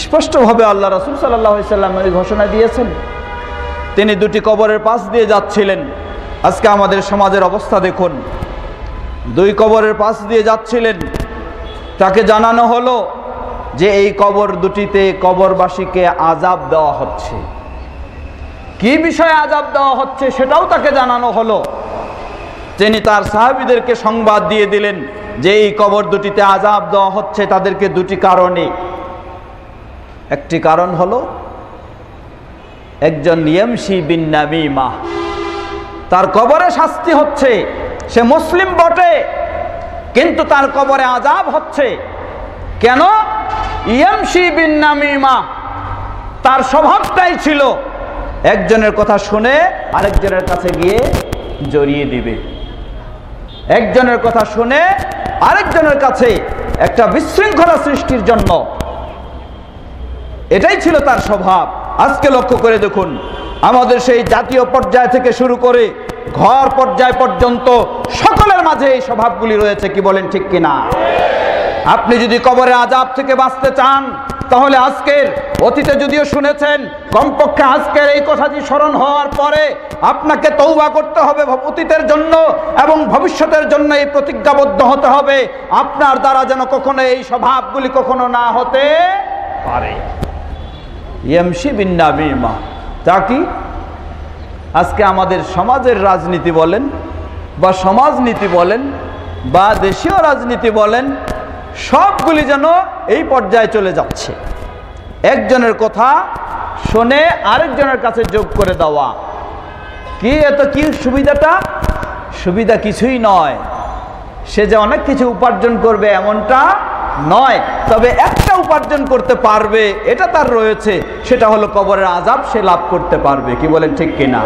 স্পষ্টভাবে আল্লাহ রাসূল সাল্লাল্লাহু আলাইহি ওয়াসাল্লাম ঘোষণা দিয়েছেন। তিনি দুটি কবরের পাশ দিয়ে যাচ্ছিলেন। আজকে আমাদের সমাজের অবস্থা দেখুন, দুই কবরের পাশ দিয়ে যাচ্ছিলেন, তাকে জানানো হলো যে এই কবর দুটিতে কবরবাসীকে আযাব দেওয়া হচ্ছে। কি বিষয়ে আযাব দেওয়া হচ্ছে সেটাও তাকে জানানো হলো। তিনি তার সাহাবীদেরকে সংবাদ দিয়ে দিলেন যে এই কবর দুটিতে আযাব দেওয়া হচ্ছে তাদেরকে দুটি কারণে। একটি কারণ হলো একজন ইয়ামশি বিন নামিমা, তার কবরে শাস্তি হচ্ছে, সে মুসলিম বটে কিন্তু তার কবরে আযাব হচ্ছে। কেন? ইয়ামশি বিন নামিমা, তার স্বভাবটাই ছিল একজনের কথা শুনে আরেকজনের কাছে গিয়ে জড়িয়ে দিবে, একজনের কথা শুনে আরেকজনের কাছে একটা বিশৃঙ্খলা সৃষ্টির জন্য, এটাই ছিল তার স্বভাব। আজকে লক্ষ্য করে দেখুন, আমাদের সেই জাতীয় পর্যায় থেকে শুরু করে ঘর পর্যায় পর্যন্ত সকলের মাঝে এই স্বভাবগুলি রয়েছে। কি বলেন, ঠিক কিনা? আপনি যদি কবরে আযাব থেকে বাঁচতে চান তাহলে আজকের, অতীতে যদিও শুনেছেন, কমপক্ষে আজকের এই কথাটি স্মরণ হওয়ার পরে আপনাকে তওবা করতে হবে অতীতের জন্য এবং ভবিষ্যতের জন্য এই প্রতিজ্ঞাবদ্ধ হতে হবে আপনার দ্বারা যেন কখনো এই স্বভাবগুলি কখনো না হতে পারে। ইয়ামশি বিন নামিমা, তা কি? আজকে আমাদের সমাজের রাজনীতি বলেন বা সমাজনীতি বলেন বা দেশীয় রাজনীতি বলেন, সবগুলি যেন এই পর্যায়ে চলে যাচ্ছে। একজনের কথা শুনে আরেকজনের কাছে যোগ করে দেওয়া। কি এত কি সুবিধাটা? সুবিধা কিছুই নয়, সে যে অনেক কিছু উপার্জন করবে এমনটা নয়, তবে একটা উপার্জন করতে পারবে এটা তার রয়েছে, সেটা হলো কবরের আযাব সে লাভ করতে পারবে। কি বলেন, ঠিক কিনা?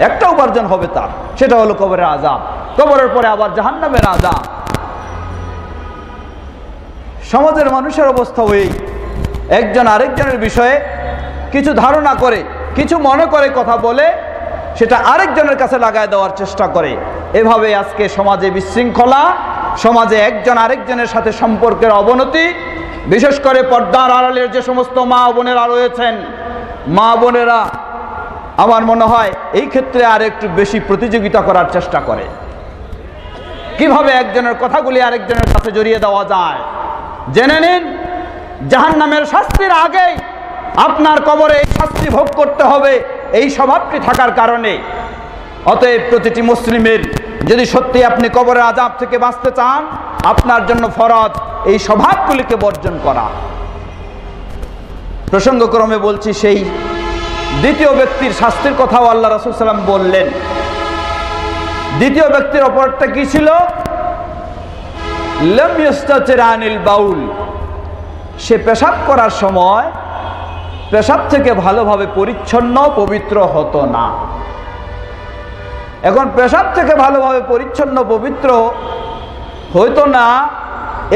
একটা উপার্জন হবে তার, সেটা হলো কবরের আযাব, কবরের পরে আবার জাহান্নামের আযাব। সমাজের মানুষের অবস্থা ওই, একজন আরেকজনের বিষয়ে কিছু ধারণা করে, কিছু মনে করে কথা বলে সেটা আরেকজনের কাছে লাগায় দেওয়ার চেষ্টা করে। এভাবে আজকে সমাজে বিশৃঙ্খলা, সমাজে একজন আরেকজনের সাথে সম্পর্কের অবনতি, বিশেষ করে পর্দার আড়ালের যে সমস্ত মা বোনেরা রয়েছেন, মা বোনেরা আমার মনে হয় এই ক্ষেত্রে আর একটু বেশি প্রতিযোগিতা করার চেষ্টা করে, কিভাবে একজনের কথাগুলি আরেকজনের কাছে জড়িয়ে দেওয়া যায়। জেনে নিন, জাহান্নামের শাস্তির আগেই আপনার কবরে এই শাস্তি ভোগ করতে হবে এই স্বভাবটি থাকার কারণে। অতএব প্রতিটি মুসলিমের যদি সত্যি আপনি কবরের আযাব থেকে বাঁচতে চান, আপনার জন্য ফরজ এই স্বভাবগুলিকে বর্জন করা। প্রসঙ্গক্রমে বলছি, সেই দ্বিতীয় ব্যক্তির শাস্তির কথাও আল্লাহ রাসূল সাল্লাল্লাহু আলাইহি ওয়াসাল্লাম বললেন। দ্বিতীয় ব্যক্তির অপরাধটা কি ছিল? লাম ইস্তাতির আনিল বাউল, সে পেশাব করার সময় পেশাব থেকে ভালোভাবে পরিচ্ছন্ন পবিত্র হতো না। এখন পেশাব থেকে ভালোভাবে পরিচ্ছন্ন পবিত্র হইতো না,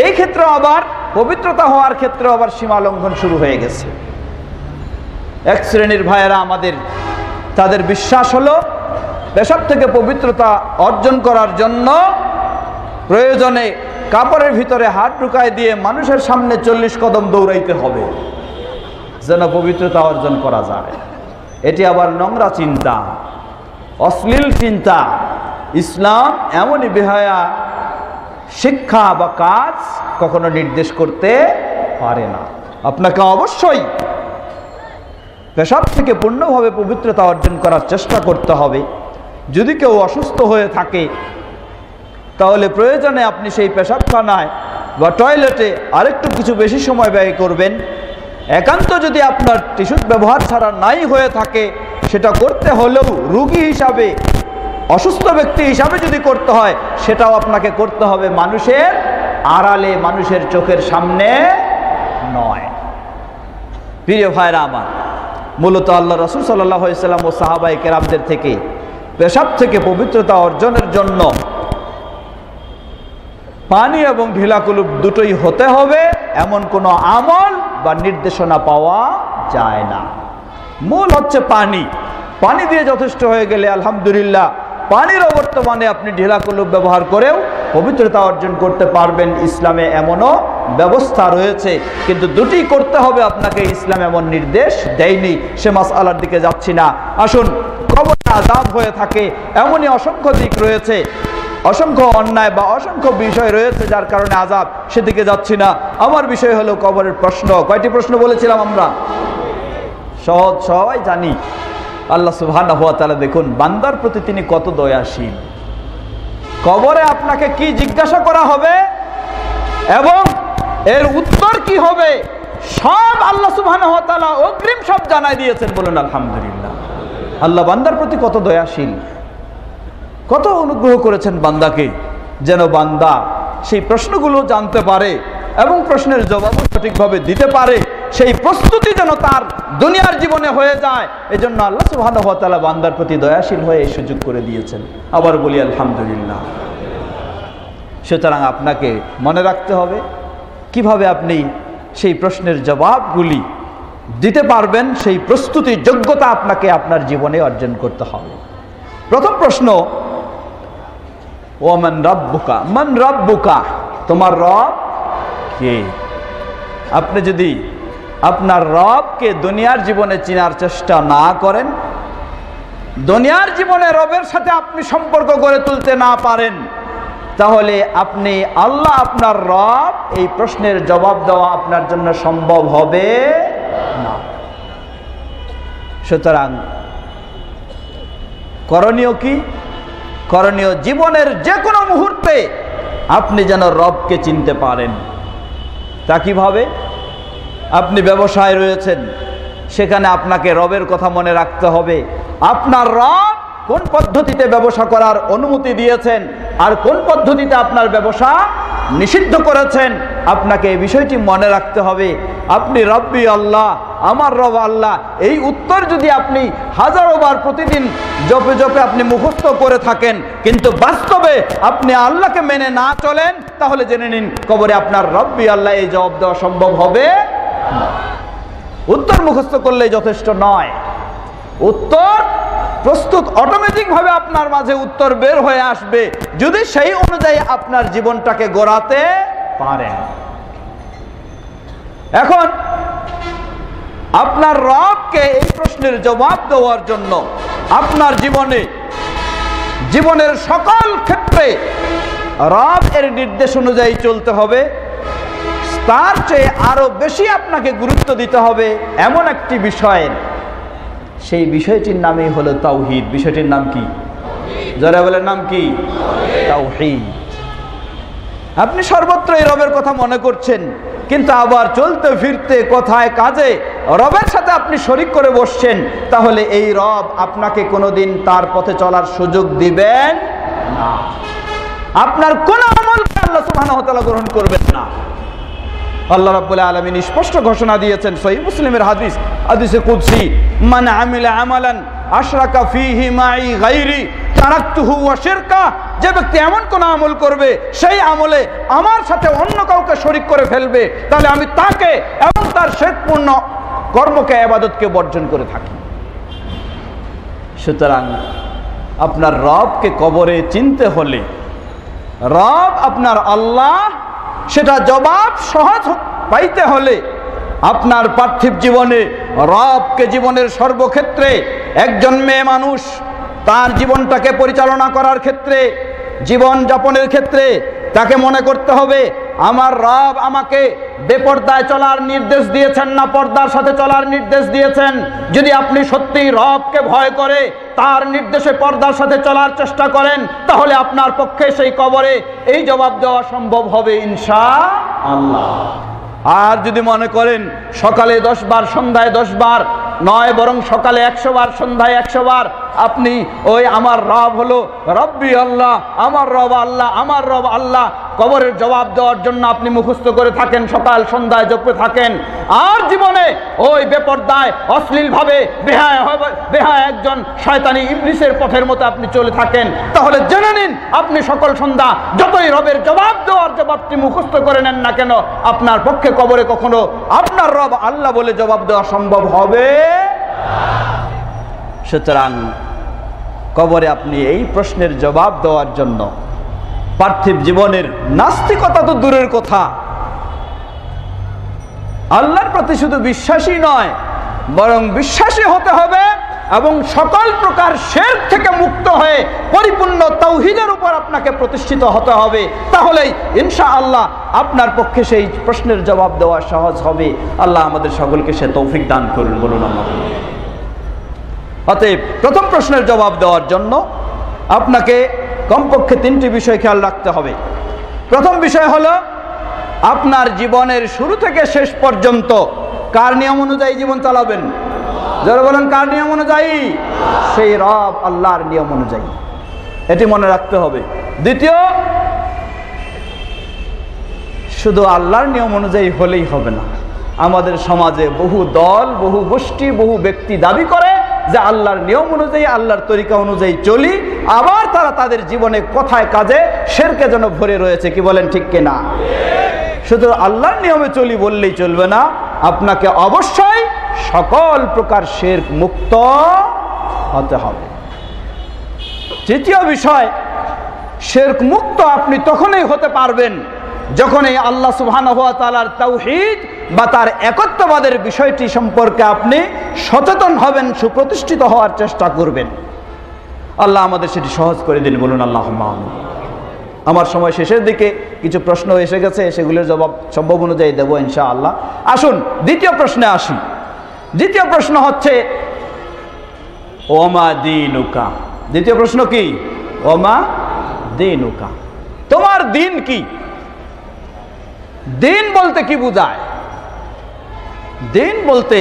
এই ক্ষেত্রে আবার পবিত্রতা হওয়ার ক্ষেত্রে আবার সীমা লঙ্ঘন শুরু হয়ে গেছে। এক শ্রেণীর ভাইয়েরা আমাদের, তাদের বিশ্বাস হলো পেশাব থেকে পবিত্রতা অর্জন করার জন্য প্রয়োজনে কাপড়ের ভিতরে হাত ঢুকায় দিয়ে মানুষের সামনে 40 কদম দৌড়াইতে হবে যেন পবিত্রতা অর্জন করা যায়। এটি আবার নোংরা চিন্তা, অশ্লীল চিন্তা। ইসলাম এমনই বেহায়া শিক্ষা বা কাজ কখনো নির্দেশ করতে পারে না। আপনাকে অবশ্যই পেশাব থেকে পূর্ণভাবে পবিত্রতা অর্জন করার চেষ্টা করতে হবে। যদি কেউ অসুস্থ হয়ে থাকে তাহলে প্রয়োজনে আপনি সেই পেশাবখানায় বা টয়লেটে আরেকটু কিছু বেশি সময় ব্যয় করবেন। একান্ত যদি আপনার টিস্যুর ব্যবহার ছাড়া নাই হয়ে থাকে, সেটা করতে হলেও রোগী হিসাবে, অসুস্থ ব্যক্তি হিসাবে যদি করতে হয়, সেটাও আপনাকে করতে হবে মানুষের আড়ালে, মানুষের চোখের সামনে নয়। প্রিয় ভাইরা আমার, মূলত আল্লাহ রাসূল সাল্লাল্লাহু আলাইহি ওয়াসাল্লাম ও সাহাবায়ে কেরামদের থেকে পেশাব থেকে পবিত্রতা অর্জনের জন্য পানি এবং ঢিলা কুলুপ দুটোই হতে হবে এমন কোনো আমল বা নির্দেশনা পাওয়া যায় না। মূল হচ্ছে পানি, পানি দিয়ে যথেষ্ট হয়ে গেলে আলহামদুলিল্লাহ, পানির বর্তমানে আপনি ঢিলা কুলুপ ব্যবহার করেও পবিত্রতা অর্জন করতে পারবেন। ইসলামে এমনও ব্যবস্থা রয়েছে, কিন্তু দুটি করতে হবে আপনাকে, ইসলাম এমন নির্দেশ দেয়নি। সে মাসআলার দিকে যাচ্ছি না। আসুন, কবরে আযাব হয়ে থাকে এমনই অসংখ্য দিক রয়েছে, অসংখ্য অন্যায় বা অসংখ্য বিষয় রয়েছে যার কারণে আযাব, সেদিকে যাচ্ছি না। আমার বিষয় হলো কবরের প্রশ্ন। কয়টি প্রশ্ন বলেছিলাম আমরা? সহজ, সবাই জানি। আল্লাহ সুবহানাহু ওয়া তাআলা দেখুন বান্দার প্রতি তিনি কত দয়াশীল। কবরে আপনাকে কি জিজ্ঞাসা করা হবে এবং এর উত্তর কি হবে, সব আল্লাহ সুবহানাহু ওয়া তাআলা অগ্রিম সব জানাই দিয়েছেন। বলুন আলহামদুলিল্লাহ। আল্লাহ বান্দার প্রতি কত দয়াশীল, কত অনুগ্রহ করেছেন বান্দাকে, যেন বান্দা সেই প্রশ্নগুলো জানতে পারে এবং প্রশ্নের জবাবও সঠিকভাবে দিতে পারে। সেই প্রস্তুতি যেন তার দুনিয়ার জীবনে হয়ে যায়, এজন্য আল্লাহ সুবহানাহু ওয়া তাআলা বান্দার প্রতি দয়াশীল হয়ে এই সুযোগ করে দিয়েছেন। আবার বলি আলহামদুলিল্লাহ। সুতরাং আপনাকে মনে রাখতে হবে কিভাবে আপনি সেই প্রশ্নের জবাবগুলি দিতে পারবেন, সেই প্রস্তুতির যোগ্যতা আপনাকে আপনার জীবনে অর্জন করতে হবে। প্রথম প্রশ্ন, ওমান রাব্বুকা, মান রাব্বুকা, তোমার রব কে? আপনি যদি আপনার রবকে দুনিয়ার জীবনে চেনার চেষ্টা না করেন, দুনিয়ার জীবনে রবের সাথে আপনি সম্পর্ক গড়ে তুলতে না পারেন, তাহলে আপনি আল্লাহ আপনার রব এই প্রশ্নের জবাব দেওয়া আপনার জন্য সম্ভব হবে না। সুতরাং করণীয় কি? করণীয় জীবনের যে কোনো মুহূর্তে আপনি যেন রবকে চিনতে পারেন। তা কিভাবে? আপনি ব্যবসায় রয়েছেন, সেখানে আপনাকে রবের কথা মনে রাখতে হবে। আপনার রব কোন পদ্ধতিতে ব্যবসা করার অনুমতি দিয়েছেন আর কোন পদ্ধতিতে আপনার ব্যবসা নিষিদ্ধ করেছেন, আপনাকে এই বিষয়টি মনে রাখতে হবে। আপনি রব্বি আল্লাহ, আমার রব আল্লাহ, এই উত্তর যদি আপনি হাজারো বার প্রতিদিন জপে জপে আপনি মুখস্থ করে থাকেন, কিন্তু বাস্তবে আপনি আল্লাহকে মেনে না চলেন, তাহলে জেনে নিন কবরে আপনার রব্বি আল্লাহ এই জবাব দেওয়া সম্ভব হবে না। উত্তর মুখস্থ করলেই যথেষ্ট নয়, উত্তর প্রস্তুত অটোমেটিক ভাবে আপনার মাঝে উত্তর বের হয়ে আসবে, যদি সেই অনুযায়ী আপনার জীবনটাকে গড়াতে পারেন। এখন আপনার রবকে এই প্রশ্নের জবাব দেওয়ার জন্য আপনার জীবনের সকল ক্ষেত্রে রব এর নির্দেশ অনুযায়ী চলতে হবে। তার চেয়ে আরো বেশি আপনাকে গুরুত্ব দিতে হবে এমন একটি বিষয়ের, সেই বিষয়টির নামই হলো তাওহীদ। বিষয়টির নাম কি? যারা বলেন নাম কি? তাওহীদ। আপনি সর্বত্র এই রবের কথা মনে করছেন, কিন্তু আবার চলতে ফিরতে কথায় কাজে রবের সাথে আপনি শরীক করে বসছেন, তাহলে এই রব আপনাকে কোনোদিন তার পথে চলার সুযোগ দিবেন না। আপনার কোন আমলকে আল্লাহ সুবহানাহু ওয়া তাআলা গ্রহণ করবেন না। আল্লাহ রাব্বুল আলামিন স্পষ্ট ঘোষণা দিয়েছেন সহিহ মুসলিমের হাদিসে কুদসি, মান আমিলা আমালান আশরাকা ফীহি মাই গায়রি তারাকতুহু ওয়া শিরকা। যে ব্যক্তি এমন কোন আমল করবে, সেই আমলে আমার সাথে অন্য কাউকে শরীক করে ফেলবে, তাহলে আমি তাকে এবং তার শিরকপূর্ণ কর্মকে, ইবাদতকে বর্জন করে থাকি। সুতরাং আপনার রবকে কবরে চিনতে হলে, রব আপনার আল্লাহ, সেটা জবাব সহজ পাইতে হলে আপনার পার্থিব জীবনে রবকে জীবনের সর্বক্ষেত্রে, একজন মেয়ে মানুষ তার জীবনটাকে পরিচালনা করার ক্ষেত্রে, জীবন যাপনের ক্ষেত্রে তাকে মনে করতে হবে আমার রব আমাকে বেপর্দায় চলার নির্দেশ দিয়েছেন না পর্দার সাথে চলার নির্দেশ দিয়েছেন। যদি আপনি সত্যিই রবকে ভয় করে তার নির্দেশে পর্দার সাথে চলার চেষ্টা করেন, তাহলে আপনার পক্ষে সেই কবরে এই জবাব দেওয়া সম্ভব হবে ইনশাআল্লাহ। আর যদি মনে করেন সকালে 10 বার, সন্ধ্যায় 10 বার নয়, বরং সকালে 100 বার, সন্ধ্যায় 100 বার আপনি ওই আমার রব হলো রব্বি আল্লাহ, আমার রব আল্লাহ, আমার রব আল্লাহ, কবরের জবাব দেওয়ার জন্য আপনি মুখস্থ করে থাকেন, সকাল সন্ধ্যায় জপে থাকেন, আর জীবনে ওই বেপর্দায় অশ্লীলভাবে বেহায়া একজন শয়তানি ইবলিসের পথের মতো আপনি চলে থাকেন, তাহলে জেনে নিন আপনি সকল সন্ধ্যা যতই রবের জবাব দেওয়ার জবাবটি মুখস্থ করে নেন না কেন, আপনার পক্ষে কবরে কখনো আপনার রব আল্লাহ বলে জবাব দেওয়া সম্ভব হবে। সুতরাং কবরে আপনি এই প্রশ্নের জবাব দেওয়ার জন্য পার্থিব জীবনের নাস্তিকতা তো দূরের কথা, আল্লাহর প্রতি শুধু বিশ্বাসী নয়, বরং বিশ্বাসী হতে হবে এবং সকল প্রকার শিরক থেকে মুক্ত হয়ে পরিপূর্ণ তাওহীদের উপর আপনাকে প্রতিষ্ঠিত হতে হবে। তাহলেই ইনশাআল্লাহ আপনার পক্ষে সেই প্রশ্নের জবাব দেওয়া সহজ হবে। আল্লাহ আমাদের সকলকে সে তৌফিক দান করুন, বলুন আল্লাহ। অতএব প্রথম প্রশ্নের জবাব দেওয়ার জন্য আপনাকে কমপক্ষে 3টি বিষয় খেয়াল রাখতে হবে। প্রথম বিষয় হলো আপনার জীবনের শুরু থেকে শেষ পর্যন্ত কার নিয়ম অনুযায়ী জীবন চালাবেন? যারা বলেন কার নিয়ম অনুযায়ী? সেই রব আল্লাহর নিয়ম অনুযায়ী, এটি মনে রাখতে হবে। দ্বিতীয়, শুধু আল্লাহর নিয়ম অনুযায়ী হলেই হবে না। আমাদের সমাজে বহু দল, বহু গোষ্ঠী, বহু ব্যক্তি দাবি করে যে আল্লাহর নিয়ম অনুযায়ী, আল্লাহর তরিকা অনুযায়ী চলি, আবার তারা তাদের জীবনে কথায় কাজে শিরকে যেন ভরে রয়েছে। কি বলেন, ঠিক কিনা? শুধু আল্লাহর নিয়মে চলি বললেই চলবে না, আপনাকে অবশ্যই সকল প্রকার শিরক মুক্ত হতে হবে। তৃতীয় বিষয়, শিরক মুক্ত আপনি তখনই হতে পারবেন যখন এই আল্লাহ সুবহানাহু ওয়া তাআলার তাওহীদ বা তার একত্ববাদের বিষয়টি সম্পর্কে আপনি সচেতন হবেন, সুপ্রতিষ্ঠিত হওয়ার চেষ্টা করবেন। আল্লাহ আমাদের সেটি সহজ করে দিন, বলুন আল্লাহুম্মা আমিন। আমার সময় শেষের দিকে, কিছু প্রশ্ন এসে গেছে, সেগুলোর জবাব সম্ভব অনুযায়ী দেবো ইনশাআল্লাহ। আসুন দ্বিতীয় প্রশ্নে আসি। দ্বিতীয় প্রশ্ন হচ্ছে ওমা দীনুকা। দ্বিতীয় প্রশ্ন কি? ওমা দীনুকা, তোমার দিন কি? দিন বলতে কি বোঝায়? দিন বলতে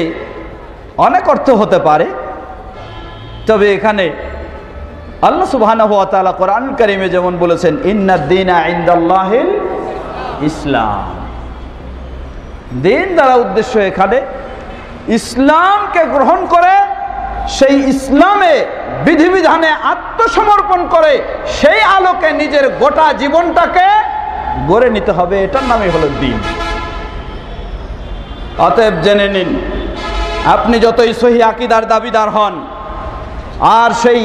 অনেক অর্থ হতে পারে, তবে এখানে আল্লাহ সুবহানাহু ওয়া তাআলা কোরআন কারীমে যেমন বলেছেন, ইন্নাদ দীনা ইনদাল্লাহিল ইসলাম। দিন দ্বারা উদ্দেশ্য এখানে ইসলামকে গ্রহণ করে, সেই ইসলামে বিধিবিধানে আত্মসমর্পণ করে সেই আলোকে নিজের গোটা জীবনটাকে গড়ে নিতে হবে, এটার নামই হলো দিন। অতএব জেনে নিন, আপনি যতই সহিহ আকীদার দাবিদার হন, আর সেই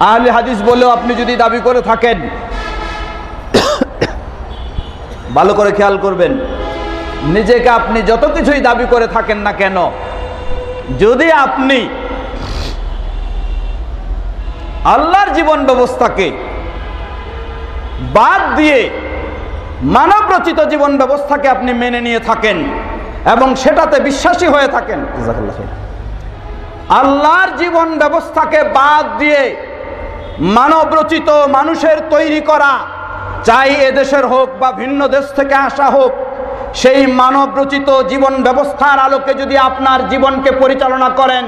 আহলে হাদিস বলেও আপনি যদি দাবি করে থাকেন, ভালো করে খেয়াল করবেন, নিজেকে আপনি যত কিছুই দাবি করে থাকেন না কেন, যদি আপনি আল্লাহর জীবন ব্যবস্থাকে বাদ দিয়ে মানব রচিত জীবন ব্যবস্থাকে আপনি মেনে নিয়ে থাকেন এবং সেটাতে বিশ্বাসী হয়ে থাকেন, আল্লাহর জীবন ব্যবস্থাকে বাদ দিয়ে মানব রচিত, মানুষের তৈরি করা, চাই এদেশের হোক বা ভিন্ন দেশ থেকে আসা হোক, সেই মানব রচিত জীবন ব্যবস্থার আলোকে যদি আপনার জীবনকে পরিচালনা করেন,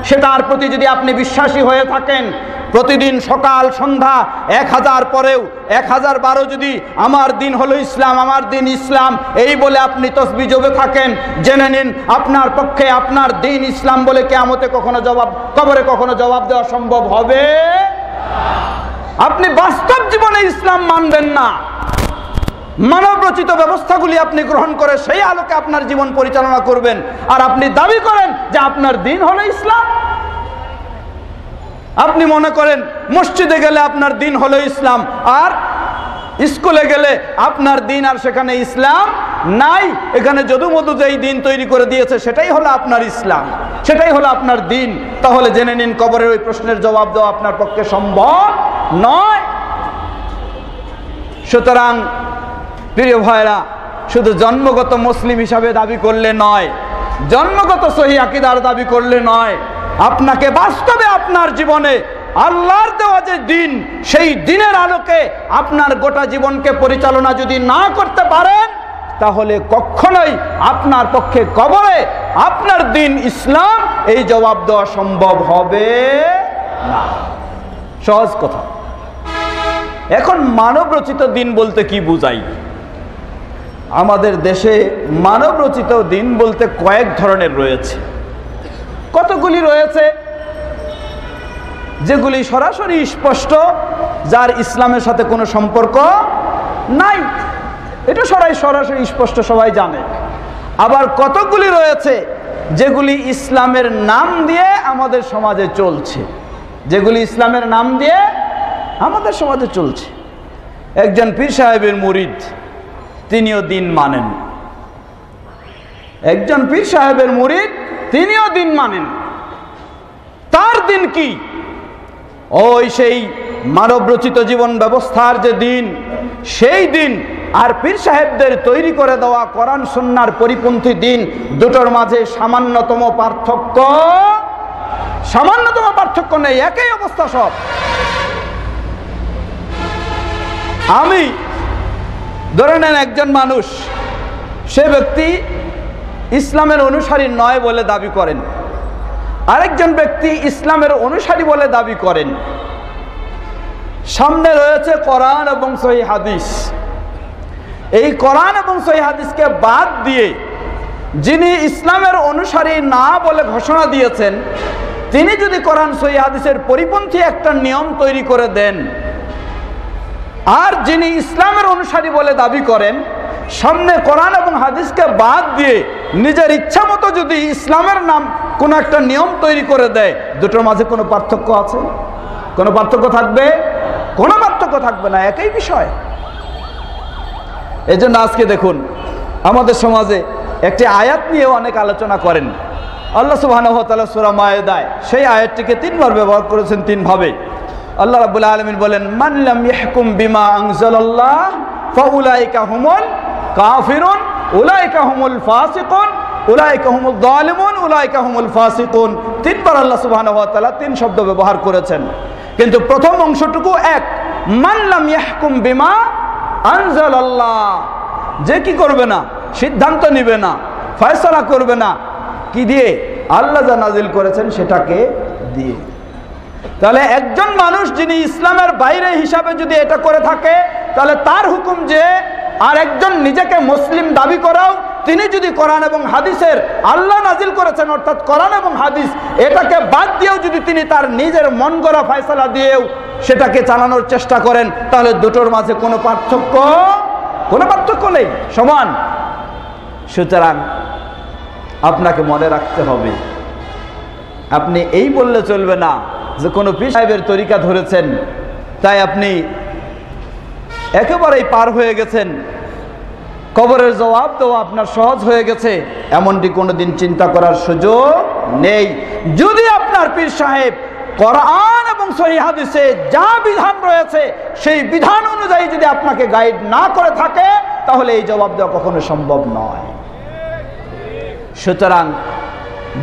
সেটার প্রতি যদি আপনি বিশ্বাসী হয়ে থাকেন, প্রতিদিন সকাল সন্ধ্যা 1000 পরেও 1012 যদি আমার দিন হলো ইসলাম, আমার দিন ইসলাম এই বলে আপনি তসবিহ জপে থাকেন, জেনে নিন আপনার পক্ষে আপনার দিন ইসলাম বলে কিয়ামতে কখনো কবরে কখনো জবাব দেওয়া সম্ভব হবে। আপনি বাস্তব জীবনে ইসলাম মানবেন না, মানব রচিত ব্যবস্থাগুলি আপনি গ্রহণ করে সেই আলোকে আপনার জীবন পরিচালনা করবেন, আর আপনি দাবি করেন যে আপনার দিন হলো ইসলাম। আপনি মনে করেন মসজিদে গেলে আপনার দিন হলো ইসলাম, আর স্কুলে গেলে আপনার দিন আর সেখানে ইসলাম নাই, এখানে যদুমধু যেই দিন তৈরি করে দিয়েছে সেটাই হলো আপনার ইসলাম, সেটাই হলো আপনার দিন। তাহলে জেনে নিন কবরের ওই প্রশ্নের জবাব দেওয়া আপনার পক্ষে সম্ভব নয়। সুতরাং প্রিয় ভাইরা, শুধু জন্মগত মুসলিম হিসাবে দাবি করলে নয়, জন্মগত সহিহ আকীদার দাবি করলে নয়, আপনাকে বাস্তবে আপনার জীবনে আল্লাহর দেওয়া যে দিন, সেই দিনের আলোকে আপনার গোটা জীবনকে পরিচালনা যদি না করতে পারেন, তাহলে কখনোই আপনার পক্ষে কবরে আপনার দিন ইসলাম এই জবাব দেওয়া সম্ভব হবে না। সহজ কথা। এখন মানব রচিত দিন বলতে কি বুঝাই? আমাদের দেশে মানব রচিত দিন বলতে কয়েক ধরনের রয়েছে। কতগুলি রয়েছে যেগুলি সরাসরি স্পষ্ট, যার ইসলামের সাথে কোনো সম্পর্ক নাই, এটা সরাসরি স্পষ্ট, সবাই জানে। আবার কতগুলি রয়েছে যেগুলি ইসলামের নাম দিয়ে আমাদের সমাজে চলছে, যেগুলি ইসলামের নাম দিয়ে আমাদের সমাজে চলছে। একজন পীর সাহেবের মুরিদ, তিনিও দিন মানেন। একজন পীর সাহেবের মুরিদ, তিনিও দিন মানেন। তার দিন কি? ওই সেই মানব রচিত জীবন ব্যবস্থার যে দিন, সেই দিন আর পীর সাহেবদের তৈরি করে দেওয়া কোরআন সুন্নাহর পরিপন্থী দিন, দুটোর মাঝে সামান্যতম পার্থক্য নেই, একই অবস্থা সব। আমি ধরে নেন একজন মানুষ, সে ব্যক্তি ইসলামের অনুসারী নয় বলে দাবি করেন, আরেকজন ব্যক্তি ইসলামের অনুসারী বলে দাবি করেন। সামনে রয়েছে কোরআন এবং সহিহ হাদিস। এই কোরআন এবং সহিহ হাদিসকে বাদ দিয়ে যিনি ইসলামের অনুসারী না বলে ঘোষণা দিয়েছেন, তিনি যদি কোরআন সহিহ হাদিসের পরিপন্থী একটা নিয়ম তৈরি করে দেন, আর যিনি ইসলামের অনুসারী বলে দাবি করেন, সামনে কোরআন এবং হাদিসকে বাদ দিয়ে নিজের ইচ্ছা মতো যদি ইসলামের নাম কোনো একটা নিয়ম তৈরি করে দেয়, দুটোর মাঝে কোনো পার্থক্য আছে? কোনো পার্থক্য থাকবে? কোনো পার্থক্য থাকবে না, একই বিষয়। এই জন্য আজকে দেখুন আমাদের সমাজে একটি আয়াত নিয়ে অনেক আলোচনা করেন। আল্লাহ সুবহানাহু ওয়া তাআলা সূরা মায়েদায় সেই আয়াতটিকে 3 বার ব্যবহার করেছেন 3 ভাবে। আল্লাহ রাব্বুল আলামিন বলেন, মান লাম ইয়াহকুম বিমা আনজালাল্লাহ ফাউলাইকা হুমুল কাফিরুন উলাইকা হুমুল ফাসিকুন উলাইকা হুমুল যালিমুন উলাইকা হুমুল ফাসিকুন। 3 বার আল্লাহ সুবহানাহু ওয়া তাআলা 3 শব্দ ব্যবহার করেছেন, কিন্তু প্রথম অংশটুকু এক, মান লাম ইয়াহকুম বিমা আনজালাল্লাহ, যে কি করবে না, সিদ্ধান্ত নিবে না, ফয়সালা করবে না, কি দিয়ে? আল্লাহ যা নাজিল করেছেন সেটাকে দিয়ে। তাহলে একজন মানুষ যিনি ইসলামের বাইরে হিসাবে যদি এটা করে থাকে, তাহলে তার হুকুম যে আর একজন নিজেকে মুসলিম দাবি করাও, তিনি যদি কোরআন এবং হাদিসের আল্লাহ নাজিল করেছেন অর্থাৎ কোরআন এবং হাদিস এটাকে বাদ দিয়েও যদি তিনি তার নিজের মন গড়া ফয়সালা দিয়েও সেটাকে চালানোর চেষ্টা করেন, তাহলে দুটোর মাঝে কোনো পার্থক্য নেই, সমান। সুতরাং আপনাকে মনে রাখতে হবে, আপনি এই বললে চলবে না যে কোনো পীর সাহেবের তরিকা ধরেছেন তাই আপনি একেবারেই পার হয়ে গেছেন, কবরের জবাব দেওয়া আপনার সহজ হয়ে গেছে, এমনটি কোনোদিন চিন্তা করার সুযোগ নেই। যদি আপনার পীর সাহেব কোরআন এবং সহিহ হাদিসে যা বিধান রয়েছে সেই বিধান অনুযায়ী যদি আপনাকে গাইড না করে থাকে, তাহলে এই জবাব দেওয়া কখনো সম্ভব নয়। সুতরাং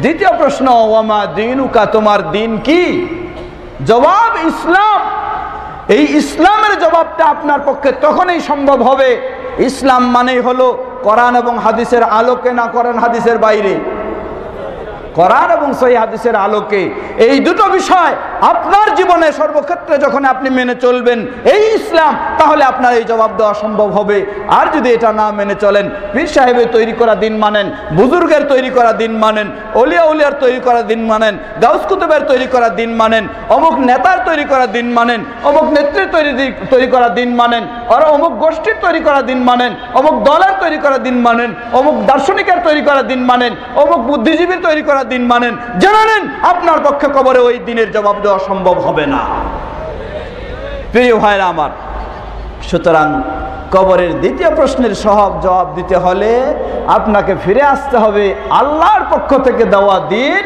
দ্বিতীয় প্রশ্ন, ওয়ামা দীনুকা, তোমার দিন কি? জবাব ইসলাম। এই ইসলামের জবাবটা আপনার পক্ষে তখনই সম্ভব হবে, ইসলাম মানেই হলো কোরআন এবং হাদিসের আলোকে, না কোরআন হাদিসের বাইরে। কোরআন এবং সহিহ হাদিসের আলোকে এই দুটো বিষয় আপনার জীবনে সর্বক্ষেত্রে যখন আপনি মেনে চলবেন এই ইসলাম, তাহলে আপনার এই জবাব দেওয়া সম্ভব হবে। আর যদি এটা না মেনে চলেন, পীর সাহেবের তৈরি করা দিন মানেন, বুজুর্গের তৈরি করা দিন মানেন, অলিয়া উলিয়ার তৈরি করা দিন মানেন, গাউস কুতুবের তৈরি করা দিন মানেন, অমুক নেতার তৈরি করা দিন মানেন, অমুক নেত্রীর তৈরি করা দিন মানেন, আর অমুক গোষ্ঠীর তৈরি করা দিন মানেন, অমুক দলের তৈরি করা দিন মানেন, অমুক দার্শনিকের তৈরি করা দিন মানেন, অমুক বুদ্ধিজীবীর তৈরি করা দিন মানেন, জেনে নেন আপনার পক্ষে কবরে ওই দিনের জবাব দেওয়া সম্ভব হবে না। প্রিয় ভাইরা আমার, সুতরাং কবরের দ্বিতীয় প্রশ্নের জবাব দিতে হলে আপনাকে ফিরে আসতে হবে আল্লাহর পক্ষ থেকে দেওয়া দিন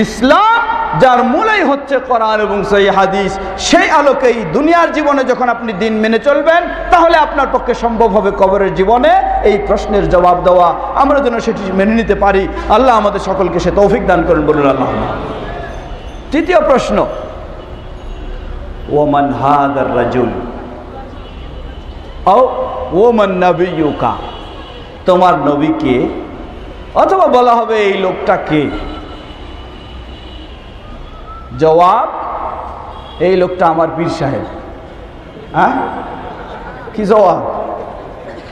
ইসলাম, যার মূলেই হচ্ছে কোরআন এবং সহিহ হাদিস। সেই আলোকেই দুনিয়ার জীবনে যখন আপনি দিন মেনে চলবেন, তাহলে আপনার পক্ষে সম্ভব হবে কবরের জীবনে এই প্রশ্নের জবাব দেওয়া। আমরা যেন সেটি মেনে নিতে পারি, আল্লাহ আমাদের সকলকে সে তৌফিক দান করেন, বলুন আল্লাহ। তৃতীয় প্রশ্ন, ওমান হাদার রাজুল ও ওমান নবিয়ুকা, তোমার নবী কে? অথবা বলা হবে এই লোকটা কে? জবাব, এই লোকটা আমার পীর সাহেব। হ্যাঁ, কি জবাব?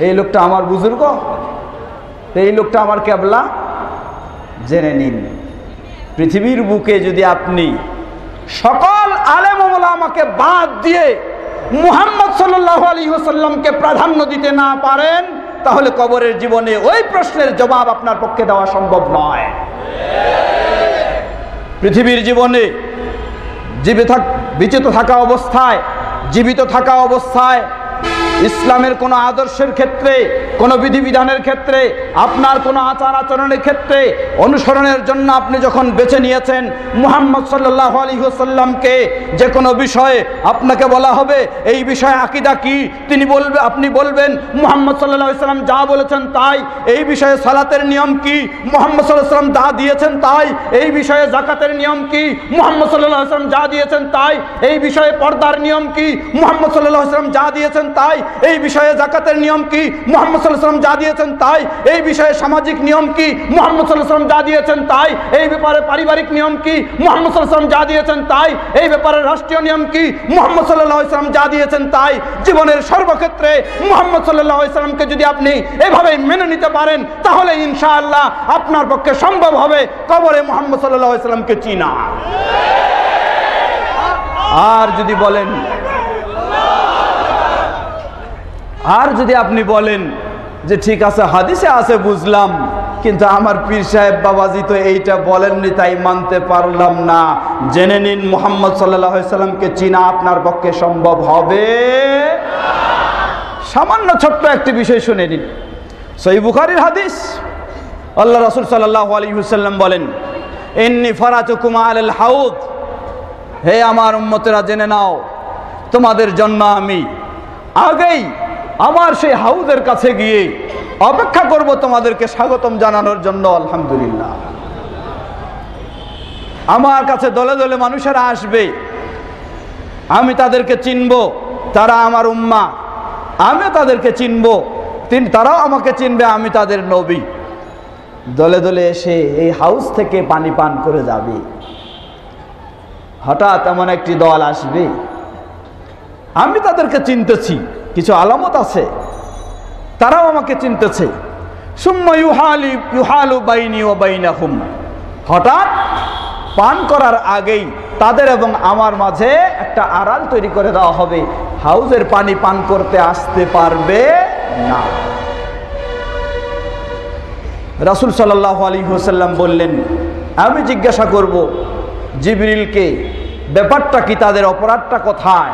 এই লোকটা আমার বুজুর্গ, এই লোকটা আমার কেবলা। জেনে নিন, পৃথিবীর বুকে যদি আপনি সকল আলেম ওলামাকে বাদ দিয়ে মুহাম্মদ সাল্লাল্লাহু আলাইহি ওয়াসাল্লামকে প্রাধান্য দিতে না পারেন, তাহলে কবরের জীবনে ওই প্রশ্নের জবাব আপনার পক্ষে দেওয়া সম্ভব নয়। পৃথিবীর জীবনে জীবিত থাকা অবস্থায় ইসলামের কোনো আদর্শের ক্ষেত্রে, কোনো বিধিবিধানের ক্ষেত্রে, আপনার কোনো আচার আচরণের ক্ষেত্রে অনুসরণের জন্য আপনি যখন বেছে নিয়েছেন মুহাম্মদ সাল্লাল্লাহু আলাইহি ওয়াসাল্লামকে, যে কোনো বিষয়ে আপনাকে বলা হবে এই বিষয়ে আকীদা কি, আপনি বলবেন মুহাম্মদ সাল্লাল্লাহু আলাইহি ওয়াসাল্লাম যা বলেছেন তাই। এই বিষয়ে সালাতের নিয়ম কি, মুহাম্মদ সাল্লাল্লাহু আলাইহি ওয়াসাল্লাম যা দিয়েছেন তাই। এই বিষয়ে যাকাতের নিয়ম কি, মুহাম্মদ সাল্লাল্লাহু আলাইহি ওয়াসাল্লাম যা দিয়েছেন তাই। এই বিষয়ে পর্দার নিয়ম কি, মুহাম্মদ সাল্লাল্লাহু আলাইহি ওয়াসাল্লাম যা দিয়েছেন তাই। এই বিষয়ে যাকাতের নিয়ম কি, মুহাম্মদ সাল্লাল্লাহু আলাইহি ওয়াসাল্লাম যা দিয়েছেন তাই। এই বিষয়ে সামাজিক নিয়ম কি, মুহাম্মদ সাল্লাল্লাহু আলাইহি ওয়াসাল্লাম যা দিয়েছেন তাই। এই ব্যাপারে পারিবারিক নিয়ম কি, মুহাম্মদ সাল্লাল্লাহু আলাইহি ওয়াসাল্লাম যা দিয়েছেন তাই। এই ব্যাপারে রাষ্ট্রীয় নিয়ম কি, মুহাম্মদ সাল্লাল্লাহু আলাইহি ওয়াসাল্লাম যা দিয়েছেন তাই। জীবনের সর্বক্ষেত্রে মুহাম্মদ সাল্লাল্লাহু আলাইহি ওয়াসাল্লামকে যদি আপনি এভাবে মেনে নিতে পারেন, তাহলে ইনশাআল্লাহ আপনার পক্ষে সম্ভব হবে কবরে মুহাম্মদ সাল্লাল্লাহু আলাইহি ওয়াসাল্লামকে চিনা। আর যদি আপনি বলেন যে ঠিক আছে হাদিসে আছে বুঝলাম, কিন্তু আমার পীর সাহেব বাবাজি তো এইটা বলেননি তাই মানতে পারলাম না, জেনে নিন মুহাম্মদ সাল্লাল্লাহু আলাইহি ওয়াসাল্লামকে চিনা আপনার পক্ষে সম্ভব হবে। সামান্য ছোট্ট একটি বিষয় শুনে নিন। সহিহ বুখারীর হাদিস, আল্লাহ রাসূল সাল্লাল্লাহু আলাইহি ওয়াসাল্লাম বলেন, ইন্নী ফারাতুকুম আলাল হাউদ, হে আমার উম্মতেরা জেনে নাও তোমাদের জন্য আমি আগেই আমার সেই হাউদের কাছে গিয়ে অপেক্ষা করব তোমাদেরকে স্বাগতম জানানোর জন্য। আলহামদুলিল্লাহ, আমার কাছে দলে দলে মানুষেরা আসবে, আমি তাদেরকে চিনব, তারা আমার উম্মাহ, আমি তাদেরকে চিনব, তারাও আমাকে চিনবে, আমি তাদের নবী। দলে দলে এসে এই হাউস থেকে পানি পান করে যাবে। হঠাৎ এমন একটি দল আসবে, আমি তাদেরকে চিনতেছি, কিছু আলামত আছে, তারাও আমাকে চিনতেছে। সুম্মা ইউহালু বাইনি ওয়া বাইনাহুম, হঠাৎ পান করার আগেই তাদের এবং আমার মাঝে একটা আড়াল তৈরি করে দেওয়া হবে, হাউজের পানি পান করতে আসতে পারবে না। রাসূল সাল্লাল্লাহু আলাইহি ওয়াসাল্লাম বললেন, আমি জিজ্ঞাসা করব জিবরিলকে, ব্যাপারটা কি, তাদের অপরাধটা কোথায়?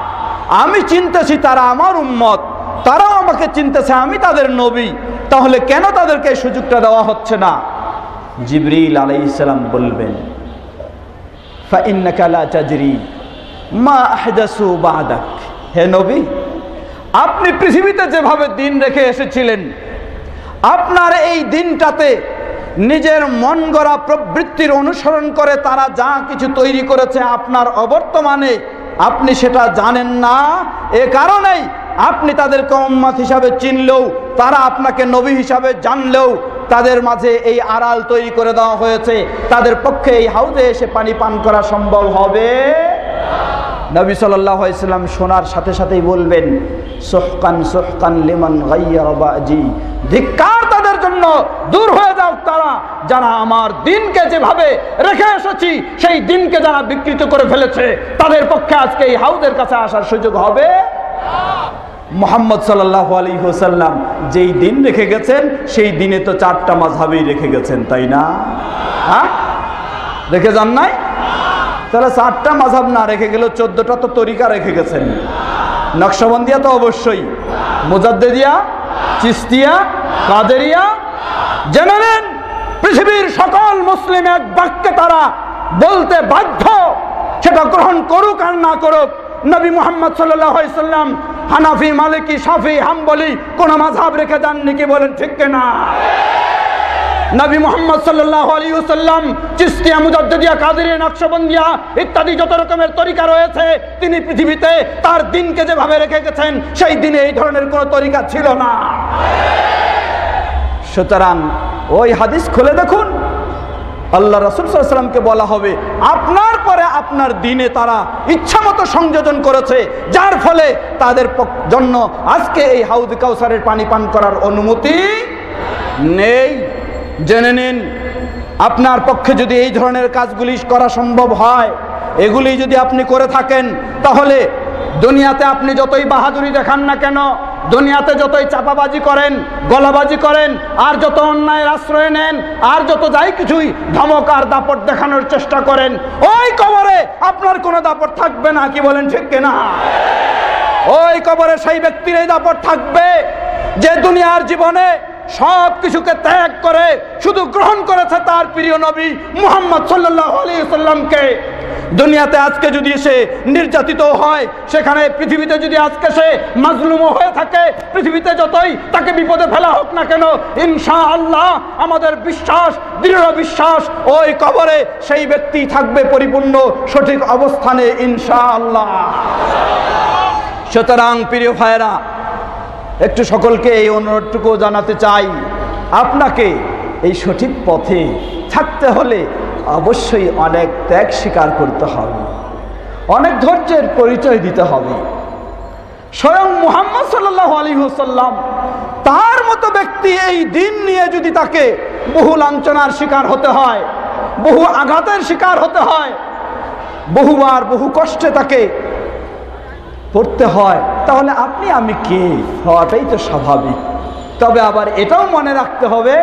আমি চিনতেছি তারা আমার উম্মত, তারাও আমাকে চিনতেছে, আমি তাদের নবী, তাহলে কেন তাদেরকে এই সুযোগটা দেওয়া হচ্ছে না? জিবরিল আলাইহিস সালাম বলবেন, ফাইন্নাকা লা তাদরি মা আহদাসু বা'দাক, হে নবী, আপনি পৃথিবীতে যেভাবে দিন রেখে এসেছিলেন, আপনার এই দিনটাতে নিজের মন গড়া প্রবৃত্তির অনুসরণ করে তারা যা কিছু তৈরি করেছে আপনার অবর্তমানে আপনি সেটা জানেন না। এ কারণেই আপনি তাদেরকে উম্মত হিসাবে চিনলেও, তারা আপনাকে নবী হিসাবে জানলেও, তাদের মাঝে এই আড়াল তৈরি করে দেওয়া হয়েছে, তাদের পক্ষে এই হাউজে এসে পানি পান করা সম্ভব হবে। নবী সাল্লাল্লাহু আলাইহি ওয়াসাল্লাম শোনার সাথে সাথেই বলবেন, সুহকান সুহকান লিমান গায়্যারা বাজি, ধিক্কার তাদের জন্য, দূর হয়ে যাও তারা যারা আমার দিনকে যেভাবে রেখে এসেছি সেই দিনকে যারা বিকৃত করে ফেলেছে, তাদের পক্ষে আজকে এই হাউজের কাছে আসার সুযোগ হবে। মুহাম্মদ সাল্লাল্লাহু আলাইহি ওয়াসাল্লাম যেই দিন রেখে গেছেন সেই দিনে তো 4টা মাযহাবই রেখে গেছেন, তাই না? হ্যাঁ, রেখে যান নাই? তাহলে 4টা মাযহাব না রেখে গেল, 14টা তো তরিকা রেখে গেছেন। নকশবন্দিয়া তো অবশ্যই, মুজাদ্দিদিয়া, চিশতিয়া, কাদেরিয়া। জেনে নেন পৃথিবীর সকল মুসলিম এক বাক্যে তারা বলতে বাধ্য, সেটা গ্রহণ করুক আর না করুক, নবী মুহাম্মদ সাল্লাল্লাহু আলাইহি ওয়াসাল্লাম হানাফি, মালিকি, শাফি, হাম্বলি কোন মাযহাব রেখে যাননি, কি বলেন ঠিক কিনা? নবী মুহাম্মদ সাল্লাল্লাহু আলাইহি ওয়াসাল্লাম চিশতিয়া, মুজাদ্দিদিয়া, কাদেরিয়া, নকশবন্দিয়া ইত্যাদি যত রকমের তরিকা রয়েছে, তিনি পৃথিবীতে তার দিনকে যেভাবে রেখে গেছেন সেই দিনে এই ধরনের কোনো তরিকা ছিল না। সুতরাং ওই হাদিস খুলে দেখুন, আল্লাহ রাসূল সাল্লাল্লাহু আলাইহি ওয়াসাল্লামকে বলা হবে আপনার পরে আপনার দিনে তারা ইচ্ছামতো সংযোজন করেছে, যার ফলে তাদের জন্য আজকে এই হাউজ কাউসারের পানি পান করার অনুমতি নেই। জেনে নিন, আপনার পক্ষে যদি এই ধরনের কাজগুলি করা সম্ভব হয়, এগুলি যদি আপনি করে থাকেন, তাহলে দুনিয়াতে আপনি যতই বাহাদুরি দেখান না কেন, দুনিয়াতে যতই চাপাবাজি করেন, গলাবাজি করেন, আর যত অন্যায়ের আশ্রয় নেন, আর যত যাই কিছুই ধমক আর দাপট দেখানোর চেষ্টা করেন, ওই কবরে আপনার কোনো দাপট থাকবে না, কি বলেন ঠিক কিনা? ওই কবরে সেই ব্যক্তির এই দাপট থাকবে যে দুনিয়ার জীবনে সব কিছুকে ত্যাগ করে শুধু গ্রহণ করেছে তার প্রিয় নবী মুহাম্মদ সাল্লাল্লাহু আলাইহি ওয়াসাল্লামকে। দুনিয়াতে আজকে যদি সে নির্যাতিত হয়, সেখানে পৃথিবীতে যদি আজকে সে মাজলুম হয়ে থাকে, পৃথিবীতে যতই তাকে বিপদে ফেলা হোক না কেন, ইনশাআল্লাহ আমাদের বিশ্বাস, দৃঢ় বিশ্বাস, ওই কবরে সেই ব্যক্তি থাকবে পরিপূর্ণ সঠিক অবস্থানে ইনশাআল্লাহ। সুতরাং প্রিয় ভাইরা, একটু সকলকে এই অনুরোধটুকু জানাতে চাই, আপনাকে এই সঠিক পথে থাকতে হলে অবশ্যই অনেক ত্যাগ স্বীকার করতে হবে, অনেক ধৈর্যের পরিচয় দিতে হবে। স্বয়ং মুহাম্মদ সাল্লাল্লাহু আলাইহি ওয়াসাল্লাম তার মতো ব্যক্তি এই দিন নিয়ে যদি তাকে বহু লাঞ্ছনার শিকার হতে হয়, বহু আঘাতের শিকার হতে হয়, বহুবার বহু কষ্টে তাকে পড়তে হয়, তাহলে আপনি আমি কে হওয়াটাই তো স্বাভাবিক। তবে আবার এটাও মনে রাখতে হবে,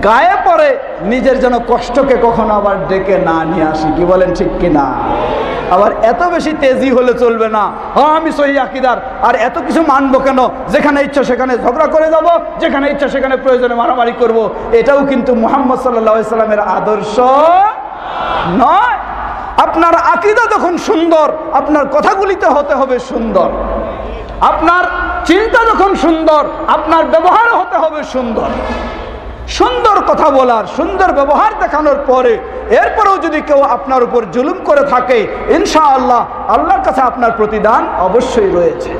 গায়ে পড়ে নিজের যেন কষ্টকে কখনো আবার ডেকে না নিয়ে আসি। কি বলেন, ঠিক কিনা? আবার এত বেশি তেজি হলে চলবে না, আমি সহি আকীদার আর এত কিছু মানবো কেন, যেখানে ইচ্ছা সেখানে ঝগড়া করে যাব, যেখানে ইচ্ছা সেখানে প্রয়োজনে মারামারি করব। এটাও কিন্তু মুহাম্মদ সাল্লাল্লাহু আলাইহি সাল্লামের আদর্শ নয়। আপনার আকীদা যখন সুন্দর, আপনার কথাগুলিতে হতে হবে সুন্দর। আপনার চিন্তা যখন সুন্দর, আপনার ব্যবহার হতে হবে সুন্দর। সুন্দর কথা বলার, সুন্দর ব্যবহার দেখানোর পরে এরপরেও যদি কেউ আপনার উপর জুলুম করে থাকে, ইনশাআল্লাহ আল্লাহর কাছে আপনার প্রতিদান অবশ্যই রয়েছে।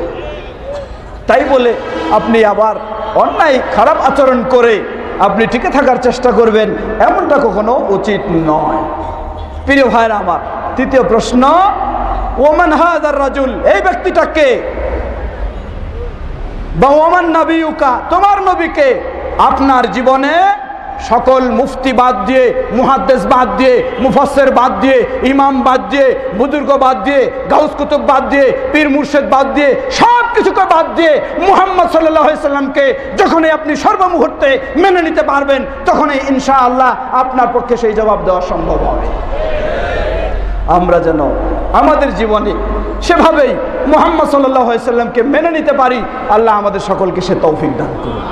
তাই বলে আপনি আবার অন্যায় খারাপ আচরণ করে আপনি টিকে থাকার চেষ্টা করবেন, এমনটা কখনো উচিত নয়। প্রিয় ভাইরা আমার, তৃতীয় প্রশ্ন, ওমান হাযার রাজুল, এই ব্যক্তিটাকে, বা ওমান নাবিয়ুকা, তোমার নবীকে। আপনার জীবনে সকল মুফতি বাদ দিয়ে, মুহাদ্দিস বাদ দিয়ে, মুফাসসির বাদ দিয়ে, ইমাম বাদ দিয়ে, বুজুর্গ বাদ দিয়ে, গাউস কুতুব বাদ দিয়ে, পীর মুর্শিদ বাদ দিয়ে, সব কিছুকে বাদ দিয়ে মুহাম্মদ সাল্লাল্লাহু আলাইহি সাল্লামকে যখনই আপনি সর্বমুহূর্তে মেনে নিতে পারবেন, তখনই ইনশাআল্লাহ আপনার পক্ষে সেই জবাব দেওয়া সম্ভব হবে। আমরা যেন আমাদের জীবনে সেভাবেই মুহাম্মদ সাল্লাল্লাহু আলাইহি সাল্লামকে মেনে নিতে পারি, আল্লাহ আমাদের সকলকে সে তৌফিক দান করুন।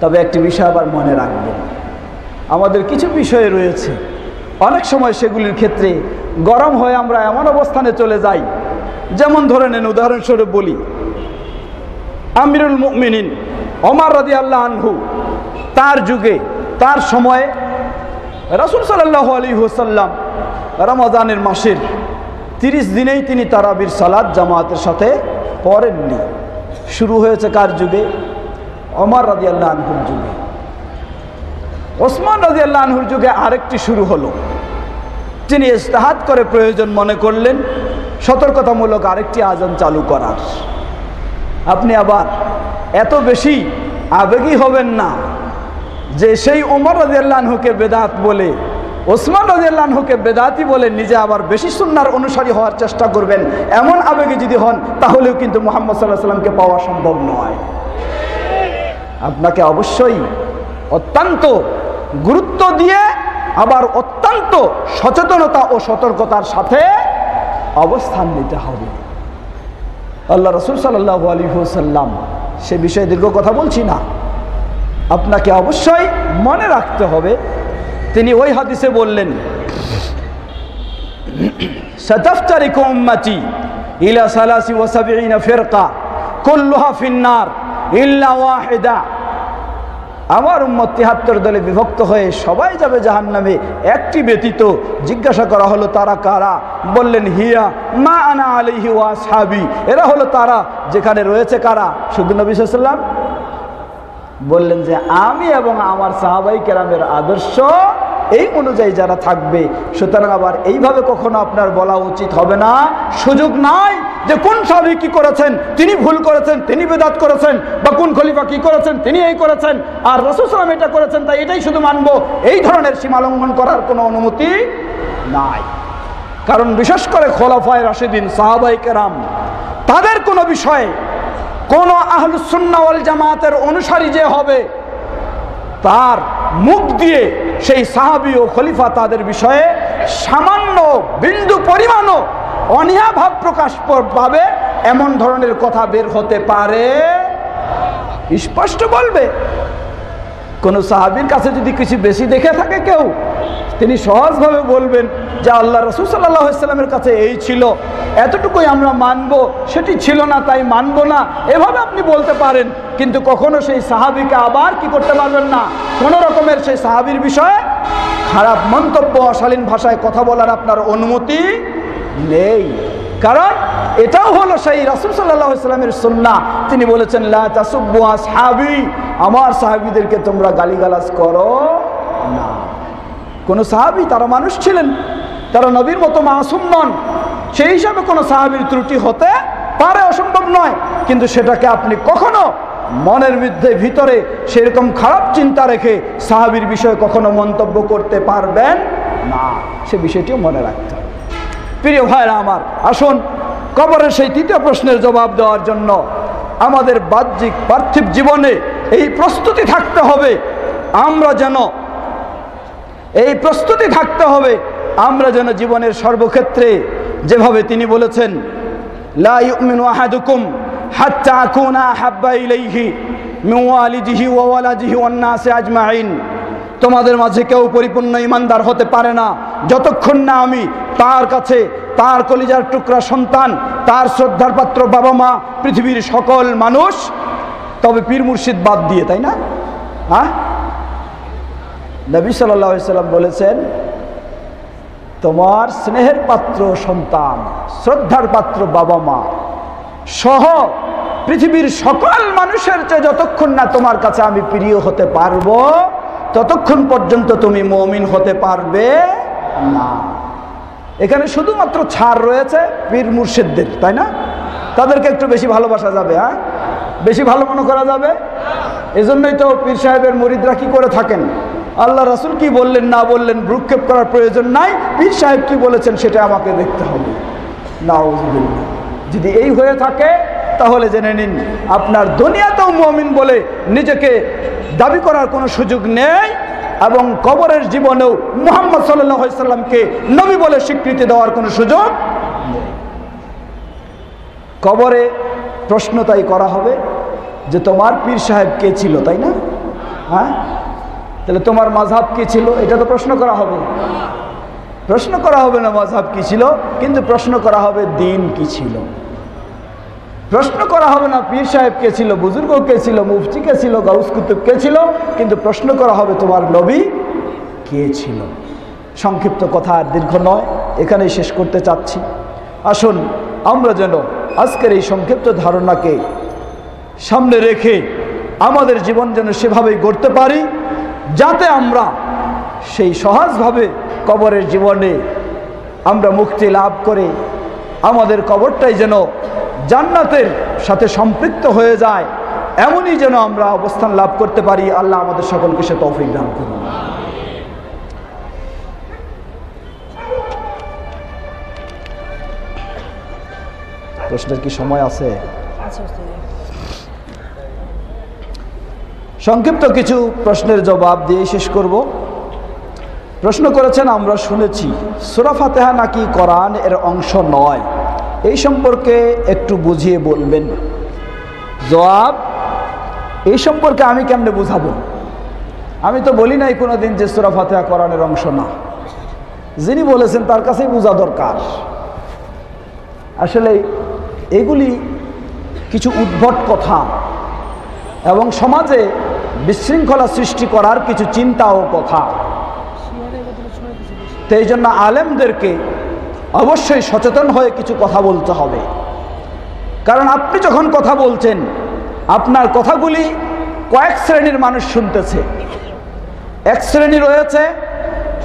তবে একটি বিষয় আবার মনে রাখবেন, আমাদের কিছু বিষয় রয়েছে, অনেক সময় সেগুলির ক্ষেত্রে গরম হয়ে আমরা এমন অবস্থানে চলে যাই, যেমন ধরে নেন, উদাহরণস্বরূপ বলি, আমিরুল মুমিনিন ওমর রাদিয়াল্লাহু আনহু, তার যুগে, তার সময়ে রাসূল সাল্লাল্লাহু আলাইহি ওয়াসাল্লাম রমজানের মাসের 30 দিনেই তিনি তারাবির সালাত জামাতের সাথে পড়েননি। শুরু হয়েছে কার যুগে? ওমর রাদিয়াল্লাহু আনহুর যুগে। ওসমান রাদিয়াল্লাহু আনহুর যুগে আরেকটি শুরু হলো। তিনি ইজতিহাদ করে প্রয়োজন মনে করলেন সতর্কতামূলক আরেকটি আযান চালু করার। আপনি আবার এত বেশি আবেগী হবেন না যে সেই ওমর রাদিয়াল্লাহু আনহুকে বেদাত বলে, ওসমান রাদিয়াল্লাহু আনহুকে বেদাতি বলে নিজে আবার বেশি সুন্নাহর অনুসারী হওয়ার চেষ্টা করবেন। এমন আবেগে যদি হন, তাহলেও কিন্তু মুহাম্মদ সাল্লাল্লাহু আলাইহি সাল্লামকে পাওয়া সম্ভব নয়। আপনাকে অবশ্যই অত্যন্ত গুরুত্ব দিয়ে, আবার অত্যন্ত সচেতনতা ও সতর্কতার সাথে অবস্থান নিতে হবে। আল্লাহ রাসূল সাল্লাল্লাহু আলাইহি ওয়াসাল্লাম, সে বিষয়ে দীর্ঘ কথা বলছি না, আপনাকে অবশ্যই মনে রাখতে হবে। তিনি ওই হাদিসে বললেন, সাতাফতারিকু উম্মতি ইলা 73 ফিরকা কুল্লুহা ফিন্নার ইল্লা ওয়াহিদা, আমার উম্মত 73 দলে বিভক্ত হয়ে সবাই যাবে জাহান্নামে, একটি ব্যতীত। জিজ্ঞাসা করা হলো তারা কারা? বললেন, হিয়া মা আনা আলাইহি ওয়া আসহাবি, এরা হলো তারা যেখানে রয়েছে কারা? শুধু নবী সাল্লাল্লাহু আলাইহি ওয়াসাল্লাম বললেন যে আমি এবং আমার সাহাবাই কেরামের আদর্শ এই অনুযায়ী যারা থাকবে। সুতরাং আবার এইভাবে কখনো আপনার বলা উচিত হবে না, সুযোগ নাই যে কোন সাহাবী কি করেছেন, তিনি ভুল করেছেন, তিনি বেদাত করেছেন, বা কোন খলিফা কি করেছেন, তিনি এই করেছেন, আর রাসূল সাল্লাল্লাহু আলাইহি ওয়াসাল্লাম এটা করেছেন, তাই এটাই শুধু মানবো। এই ধরনের সীমা লঙ্ঘন করার কোনো অনুমতি নাই। কারণ বিশেষ করে খোলাফায়ে রাশিদিন, সাহাবায়ে কেরাম, তাদের কোনো বিষয়ে কোন আহলুস সুন্নাহ ওয়াল জামাতের অনুসারী যে হবে, তার মুখ দিয়ে সেই সাহাবী ও খলিফা তাদের বিষয়ে সামান্য বিন্দু পরিমাণও অনীহা ভাব প্রকাশ পাবে এমন ধরনের কথা বের হতে পারে, স্পষ্ট বলবে। কোন সাহাবীর কাছে যদি কিছু বেশি দেখে থাকে কেউ, তিনি সহজভাবে বলবেন যে আল্লাহ রাসূল সাল্লাল্লাহু আলাইহি ওয়াসাল্লামের কাছে এই ছিল, এতটুকুই আমরা মানব, সেটি ছিল না তাই মানব না, এভাবে আপনি বলতে পারেন। কিন্তু কখনো সেই সাহাবীকে আবার কি করতে পারবেন না, কোনো রকমের সেই সাহাবীর বিষয়ে খারাপ মন্তব্য, অশালীন ভাষায় কথা বলার আপনার অনুমতি নেই। কারণ এটাও হলো সেই রাসূল সাল্লাল্লাহু আলাইহি ওয়াসাল্লামের সুন্নাহ। তিনি বলেছেন, লা তাসুব্বু আসহাবি, আমার সাহাবীদেরকে তোমরা গালিগালাজ করো না। কোন সাহাবী, তারা মানুষ ছিলেন, তারা নবীর মতো মাসুম নন, সেই হিসাবে কোনো সাহাবীর ত্রুটি হতে পারে, অসম্ভব নয়। কিন্তু সেটাকে আপনি কখনো মনের মধ্যে ভিতরে সেরকম খারাপ চিন্তা রেখে সাহাবীর বিষয়ে কখনো মন্তব্য করতে পারবেন না, সে বিষয়টিও মনে রাখতে হবে। প্রিয় ভাইরা আমার, আসুন কবরের সেই তৃতীয় প্রশ্নের জবাব দেওয়ার জন্য আমাদের বাহ্যিক পার্থিব জীবনে এই প্রস্তুতি থাকতে হবে, আমরা যেন জীবনের সর্বক্ষেত্রে, যেভাবে তিনি বলেছেন, লা ইউমিনু আহাদুকুম হাত্তা আকুনা আহাব্বা ইলাইহি মিন ওয়ালিদিহি ওয়া ওয়ালাদিহি ওয়ান নাসি আজমাইন, তোমাদের মাঝে কেউ পরিপূর্ণ ঈমানদার হতে পারে না যতক্ষণ না আমি তার কাছে, তার কলিজার টুকরা সন্তান, তার শ্রদ্ধার পাত্র বাবা মা, পৃথিবীর সকল মানুষ, তবে পীর মুর্শিদ বাদ দিয়ে, তাই না? নবী সাল্লাল্লাহু আলাইহি সাল্লাম বলেছেন, তোমার স্নেহের পাত্র সন্তান, শ্রদ্ধার পাত্র বাবা মা সহ পৃথিবীর সকল মানুষের চেয়ে যতক্ষণ না তোমার কাছে আমি প্রিয় হতে পারবো ততক্ষণ পর্যন্ত তুমি মুমিন হতে পারবে না। এখানে শুধুমাত্র ছাড় রয়েছে পীর মুর্শিদদের, তাই না? তাদেরকে একটু বেশি ভালোবাসা যাবে, বেশি ভালো মনে করা যাবে। এজন্যই তো পীর সাহেবের মুরিদরা কি করে থাকেন, আল্লাহ রাসূল কি বললেন না বললেন ভ্রুক্ষেপ করার প্রয়োজন নাই, পীর সাহেব কি বলেছেন সেটা আমাকে দেখতে হবে। নাউযুবিল্লাহ। যদি এই হয়ে থাকে তাহলে জেনে নিন আপনার দুনিয়াতেও মুমিন বলে নিজেকে দাবি করার কোনো সুযোগ নেই, এবং কবরের জীবনেও মুহাম্মদ সাল্লাল্লাহু আলাইহি সাল্লামকে নবী বলে স্বীকৃতি দেওয়ার কোনো সুযোগ নেই। কবরে প্রশ্ন তাই করা হবে যে তোমার পীর সাহেব কে ছিল, তাই না? তাহলে তোমার মাযহাব কি ছিল, এটা তো প্রশ্ন করা হবে। প্রশ্ন করা হবে না মাযহাব কি ছিল, কিন্তু প্রশ্ন করা হবে দ্বীন কি ছিল। প্রশ্ন করা হবে না পীর সাহেব কে ছিল, বুজুর্গ কে ছিল, মুফতি কে ছিল, গাউস কুতুব কে ছিল, কিন্তু প্রশ্ন করা হবে তোমার নবী কে ছিল। সংক্ষিপ্ত কথা আর দীর্ঘ নয়, এখানেই শেষ করতে চাচ্ছি। আসুন আমরা যেন আজকের এই সংক্ষিপ্ত ধারণাকে সামনে রেখে আমাদের জীবন যেন সেভাবেই গড়তে পারি, যাতে আমরা সেই সহজভাবে কবরের জীবনে আমরা মুক্তি লাভ করে আমাদের কবরটাই যেন জান্নাতের সাথে সম্পৃক্ত হয়ে যায়, এমনই যেন আমরা অবস্থান লাভ করতে পারি। আল্লাহ আমাদের সকলকে সে তৌফিক দান করুন। প্রশ্নের কি সময় আছে? সংক্ষিপ্ত কিছু প্রশ্নের জবাব দিয়ে শেষ করব। প্রশ্ন করেছেন, আমরা শুনেছি সূরা ফাতিহা নাকি কোরআন এর অংশ নয়, এই সম্পর্কে একটু বুঝিয়ে বলবেন। জবাব, এই সম্পর্কে আমি কেমনে বুঝাবো? আমি তো বলি নাই কোনোদিন যে সূরা ফাতিহা কোরআনের অংশ না। যিনি বলেছেন তার কাছেই বোঝা দরকার। আসলে এগুলি কিছু উদ্ভট কথা এবং সমাজে বিশৃঙ্খলা সৃষ্টি করার কিছু চিন্তা ও কথা। তো এই জন্য আলেমদেরকে অবশ্যই সচেতন হয়ে কিছু কথা বলতে হবে। কারণ আপনি যখন কথা বলছেন, আপনার কথাগুলি কয়েক শ্রেণীর মানুষ শুনতেছে। এক শ্রেণী রয়েছে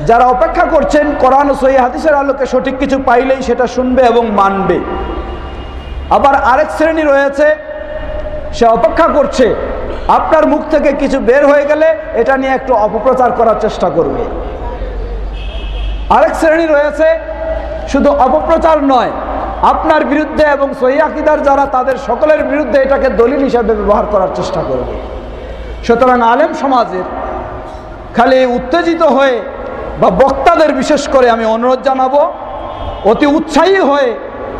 যারা অপেক্ষা করছেন কোরআন ও সহিহ হাদিসের আলোকে সঠিক কিছু পাইলেই সেটা শুনবে এবং মানবে। আবার আরেক শ্রেণী রয়েছে, সে অপেক্ষা করছে আপনার মুখ থেকে কিছু বের হয়ে গেলে এটা নিয়ে একটু অপপ্রচার করার চেষ্টা করবে। আরেক শ্রেণী রয়েছে, শুধু অপপ্রচার নয়, আপনার বিরুদ্ধে এবং সহিহ আকীদার যারা তাদের সকলের বিরুদ্ধে এটাকে দলিল হিসাবে ব্যবহার করার চেষ্টা করবে। সুতরাং আলেম সমাজের খালি উত্তেজিত হয়ে বা বক্তাদের বিশেষ করে আমি অনুরোধ জানাবো, অতি উৎসাহী হয়ে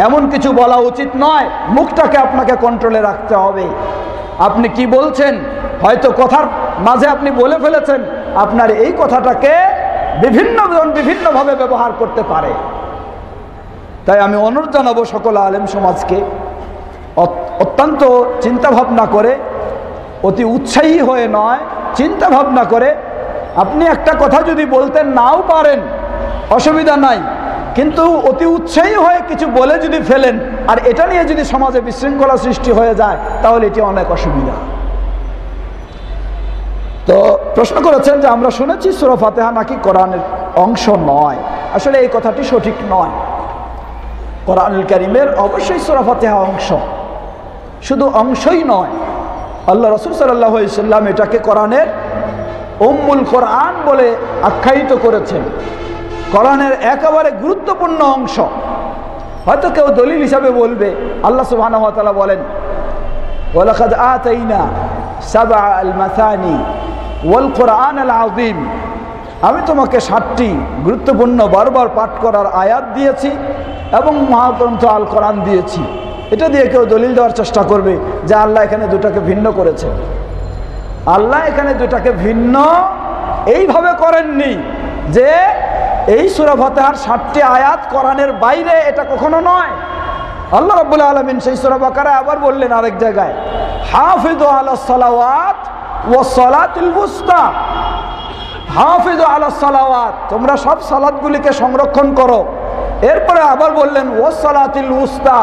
এমন কিছু বলা উচিত নয়। মুখটাকে আপনাকে কন্ট্রোলে রাখতে হবে। আপনি কি বলছেন, হয়তো কথার মাঝে আপনি বলে ফেলেছেন, আপনার এই কথাটাকে বিভিন্নজন বিভিন্নভাবে ব্যবহার করতে পারে। তাই আমি অনুরোধ জানাবো সকল আলেম সমাজকে অত্যন্ত চিন্তা ভাবনা করে, অতি উৎসাহী হয়ে নয়, চিন্তা ভাবনা করে। আপনি একটা কথা যদি বলতে নাও পারেন অসুবিধা নাই, কিন্তু অতি উৎসাহী হয়ে কিছু বলে যদি ফেলেন আর এটা নিয়ে যদি সমাজে বিশৃঙ্খলা সৃষ্টি হয়ে যায় তাহলে এটি অনেক অসুবিধা। তো প্রশ্ন করেছেন যে আমরা শুনেছি সূরা ফাতিহা নাকি কোরআনের অংশ নয়। আসলে এই কথাটি সঠিক নয়। কোরআনুল কারীমের অবশ্যই সূরা ফাতিহা অংশ, শুধু অংশই নয়, আল্লাহ রাসূল সাল্লাল্লাহু আলাইহি সাল্লাম এটাকে কোরআনের উম্মুল কোরআন বলে আখ্যায়িত করেছেন, কোরআনের একেবারে গুরুত্বপূর্ণ অংশ। হয়তো কেউ দলিল হিসাবে বলবে আল্লাহ সুবহানাহু ওয়া তাআলা বলেন ওয়ালাকাদ আতাইনা সাবআল মাসানি ওয়াল কোরআনাল আযীম, আমি তোমাকে 7টি গুরুত্বপূর্ণ বারবার পাঠ করার আয়াত দিয়েছি এবং মহাগ্রন্থ আল কোরআন দিয়েছি। এটা দিয়ে কেউ দলিল দেওয়ার চেষ্টা করবে যে আল্লাহ এখানে দুটাকে ভিন্ন করেছে। আল্লাহ এখানে দুটাকে ভিন্ন এইভাবে করেননি যে এই সূরা ফাতিহার 7টি আয়াত কোরআনের বাইরে, এটা কখনো নয়। আল্লাহ রাব্বুল আলামিন সেই সূরা বাকারায় আবার বললেন আরেক জায়গায়, হাফিজু আলাস সালাওয়াত ওয়াস সালাতুল উস্তা, হাফিজু আলাস সালাওয়াত, তোমরা সব সালাতগুলিকে সংরক্ষণ করো। এরপরে আবার বললেন ওয়াস সালাতুল উস্তা,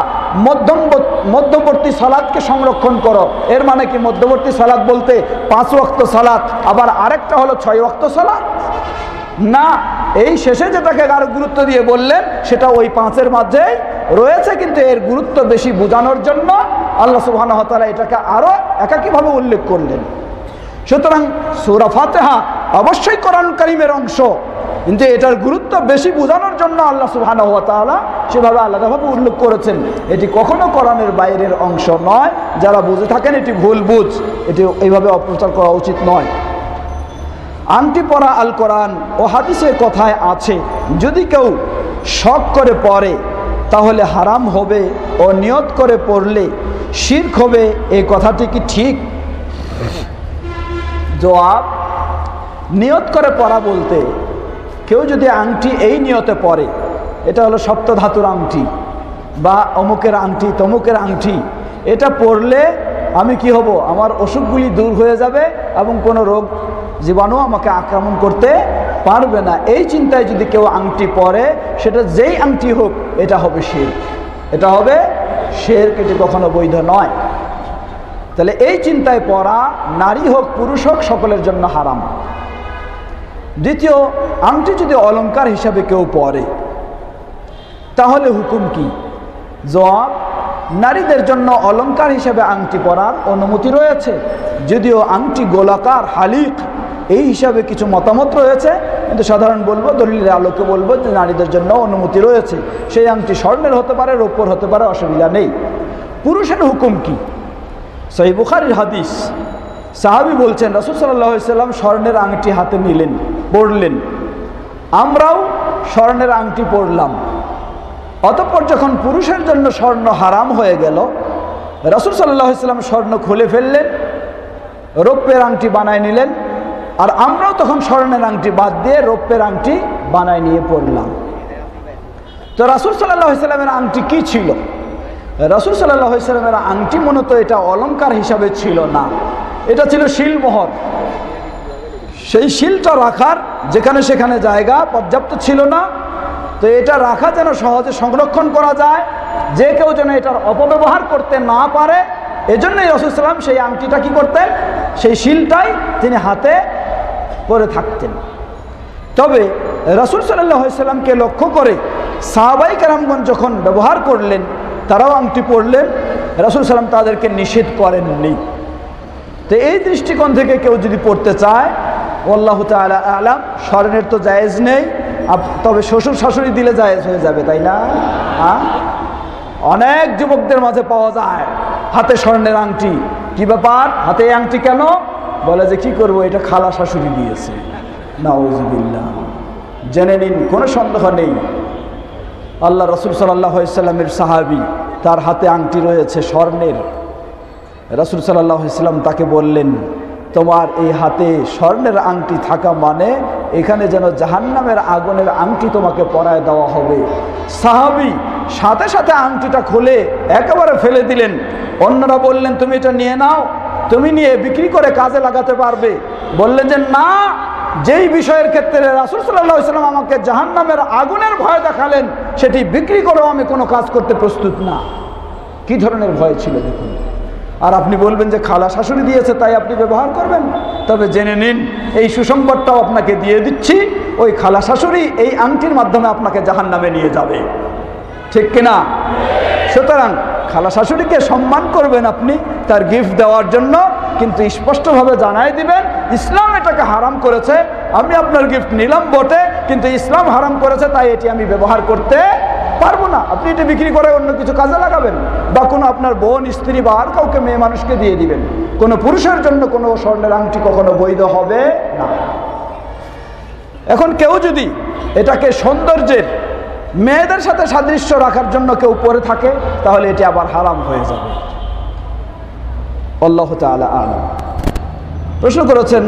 মধ্যবর্তী সালাতকে সংরক্ষণ করো। এর মানে কি মধ্যবর্তী সালাত বলতে 5 ওয়াক্ত সালাত, আবার আরেকটা হলো 6 ওয়াক্ত সালাত? না, এই শেষে যেটাকে আরো গুরুত্ব দিয়ে বললেন সেটা ওই 5-এর মাঝেই রয়েছে, কিন্তু এর গুরুত্ব বেশি বোঝানোর জন্য আল্লাহ সুবহানাহু ওয়া তাআলা এটাকে আরো একাকীভাবে উল্লেখ করলেন। সুতরাং সূরা ফাতিহা অবশ্যই কোরআন কারীমের অংশ, কিন্তু এটার গুরুত্ব বেশি বোঝানোর জন্য আল্লাহ সুবহানাহু ওয়া তাআলা সেভাবে আলাদাভাবে উল্লেখ করেছেন। এটি কখনো কোরআনের বাইরের অংশ নয়। যারা বুঝে থাকেন এটি ভুল বুঝ, এটি এইভাবে অপপ্রচার করা উচিত নয়। আংটি পরা আল কোরআন ও হাদিসের কথায় আছে যদি কেউ শখ করে পড়ে তাহলে হারাম হবে ও নিয়ত করে পড়লে শিরক হবে, এই কথাটি কি ঠিক? জবাব, নিয়ত করে পড়া বলতে কেউ যদি আংটি এই নিয়তে পড়ে, এটা হলো সপ্তধাতুর আংটি বা অমুকের আংটি তমুকের আংটি, এটা পড়লে আমি কি হব, আমার অসুখগুলি দূর হয়ে যাবে এবং কোনো রোগ জীবাণু আমাকে আক্রমণ করতে পারবে না, এই চিন্তায় যদি কেউ আংটি পরে, সেটা যেই আংটি হোক এটা হবে শিরক, এটা হবে শিরক, এটি কখনো বৈধ নয়। তাহলে এই চিন্তায় পড়া নারী হোক পুরুষ হোক সকলের জন্য হারাম। দ্বিতীয়, আংটি যদি অলংকার হিসাবে কেউ পরে তাহলে হুকুম কি? জবাব, নারীদের জন্য অলংকার হিসাবে আংটি পরার অনুমতি রয়েছে, যদিও আংটি গোলাকার হালিক এই হিসাবে কিছু মতামত রয়েছে, কিন্তু সাধারণ বলবো, দলিলের আলোকে বলবো যে নারীদের জন্য অনুমতি রয়েছে। সেই আংটি স্বর্ণের হতে পারে, রৌপ্যর হতে পারে, অসুবিধা নেই। পুরুষের হুকুম কি? সহিহ বুখারীর হাদিস, সাহাবী বলছেন রাসূল সাল্লাল্লাহু আলাইহি সাল্লাম স্বর্ণের আংটি হাতে নিলেন, পরলেন, আমরাও স্বর্ণের আংটি পরলাম। অতঃপর যখন পুরুষের জন্য স্বর্ণ হারাম হয়ে গেল, রাসূল সাল্লাল্লাহু আলাইহি সাল্লাম স্বর্ণ খুলে ফেললেন, রৌপ্যের আংটি বানায় নিলেন, আর আমরাও তখন স্বর্ণের আংটি বাদ দিয়ে রৌপ্যের আংটি বানায় নিয়ে পড়লাম। তো রাসূল সাল্লাল্লাহু আলাইহি সাল্লামের আংটি কি ছিল? রাসূল সাল্লাল্লাহু আলাইহি সাল্লামের আংটি মূলত এটা অলংকার হিসাবে ছিল না, এটা ছিল শিলমোহর। সেই শিলটা রাখার যেখানে সেখানে জায়গা পর্যাপ্ত ছিল না, তো এটা রাখা যেন সহজে সংরক্ষণ করা যায়, যে কেউ যেন এটার অপব্যবহার করতে না পারে, এজন্যই রাসূল সাল্লাম সেই আংটিটা কি করতেন, সেই শিলটাই তিনি হাতে পরে থাকতেন। তবে রাসূল সাল্লাল্লাহু আলাইহি সাল্লামকে লক্ষ্য করে সাহাবায়ে কেরামগণ যখন ব্যবহার করলেন, তারাও আংটি পরলেন, রাসূল সাল্লাম তাদেরকে নিষেধ করেননি। তো এই দৃষ্টিকোণ থেকে কেউ যদি পড়তে চায়, আল্লাহু তাআলা আলাম, স্বর্ণের তো জায়েজ নেই, তবে শ্বশুর শাশুড়ি দিলে জায়েজ হয়ে যাবে, তাই না? অনেক যুবকদের মাঝে পাওয়া যায় হাতে স্বর্ণের আংটি। কি ব্যাপার, হাতে এই আংটি কেন? বলে যে কি করব, এটা খালা শাশুড়ি দিয়েছে। নাউযুবিল্লাহ। জেনে নিন, কোনো সন্দেহ নেই, আল্লাহ রাসূল সাল্লাল্লাহু আলাইহি সাল্লামের সাহাবী, তার হাতে আংটি রয়েছে স্বর্ণের। রাসূল সাল্লাল্লাহু আলাইহি সাল্লাম তাকে বললেন, তোমার এই হাতে স্বর্ণের আংটি থাকা মানে এখানে যেন জাহান্নামের আগুনের আংটি তোমাকে পরায় দেওয়া হবে। সাহাবী সাথে সাথে আংটিটা খুলে একেবারে ফেলে দিলেন। অন্যরা বললেন, তুমি এটা নিয়ে নাও, তুমি নিয়ে বিক্রি করে কাজে লাগাতে পারবে। বললেন যে না, যেই বিষয়ের ক্ষেত্রে রাসূল সাল্লাল্লাহু আলাইহি সাল্লাম আমাকে জাহান্নামের আগুনের ভয় দেখালেন, সেটি বিক্রি করেও আমি কোনো কাজ করতে প্রস্তুত না। কি ধরনের ভয় ছিল দেখুন। আর আপনি বলবেন যে খালা শাশুড়ি দিয়েছে তাই আপনি ব্যবহার করবেন। তবে জেনে নিন, এই সুসংবাদটাও আপনাকে দিয়ে দিচ্ছি, ওই খালা শাশুড়ি এই আংটির মাধ্যমে আপনাকে জাহান্নামে নিয়ে যাবে, ঠিক কিনা? সুতরাং খালা শাশুড়িকে সম্মান করবেন আপনি তার গিফট দেওয়ার জন্য, কিন্তু স্পষ্টভাবে জানাই দিবেন ইসলাম এটাকে হারাম করেছে। আমি আপনার গিফট নিলাম বটে, কিন্তু ইসলাম হারাম করেছে তাই এটি আমি ব্যবহার করতে পারবো না। আপনি এটি বিক্রি করে অন্য কিছু কাজে লাগাবেন, বা কোনো আপনার বোন, স্ত্রী বা আর কাউকে, মেয়ে মানুষকে দিয়ে দিবেন। কোনো পুরুষের জন্য কোনো স্বর্ণের আংটি কখনো বৈধ হবে না। এখন কেউ যদি এটাকে সৌন্দর্যের, মেয়েদের সাথে সাদৃশ্য রাখার জন্য কেউ পরে থাকে, তাহলে এটি আবার হারাম হয়ে যাবে। আল্লাহু তাআলা আ'লাম। প্রশ্ন করেছেন,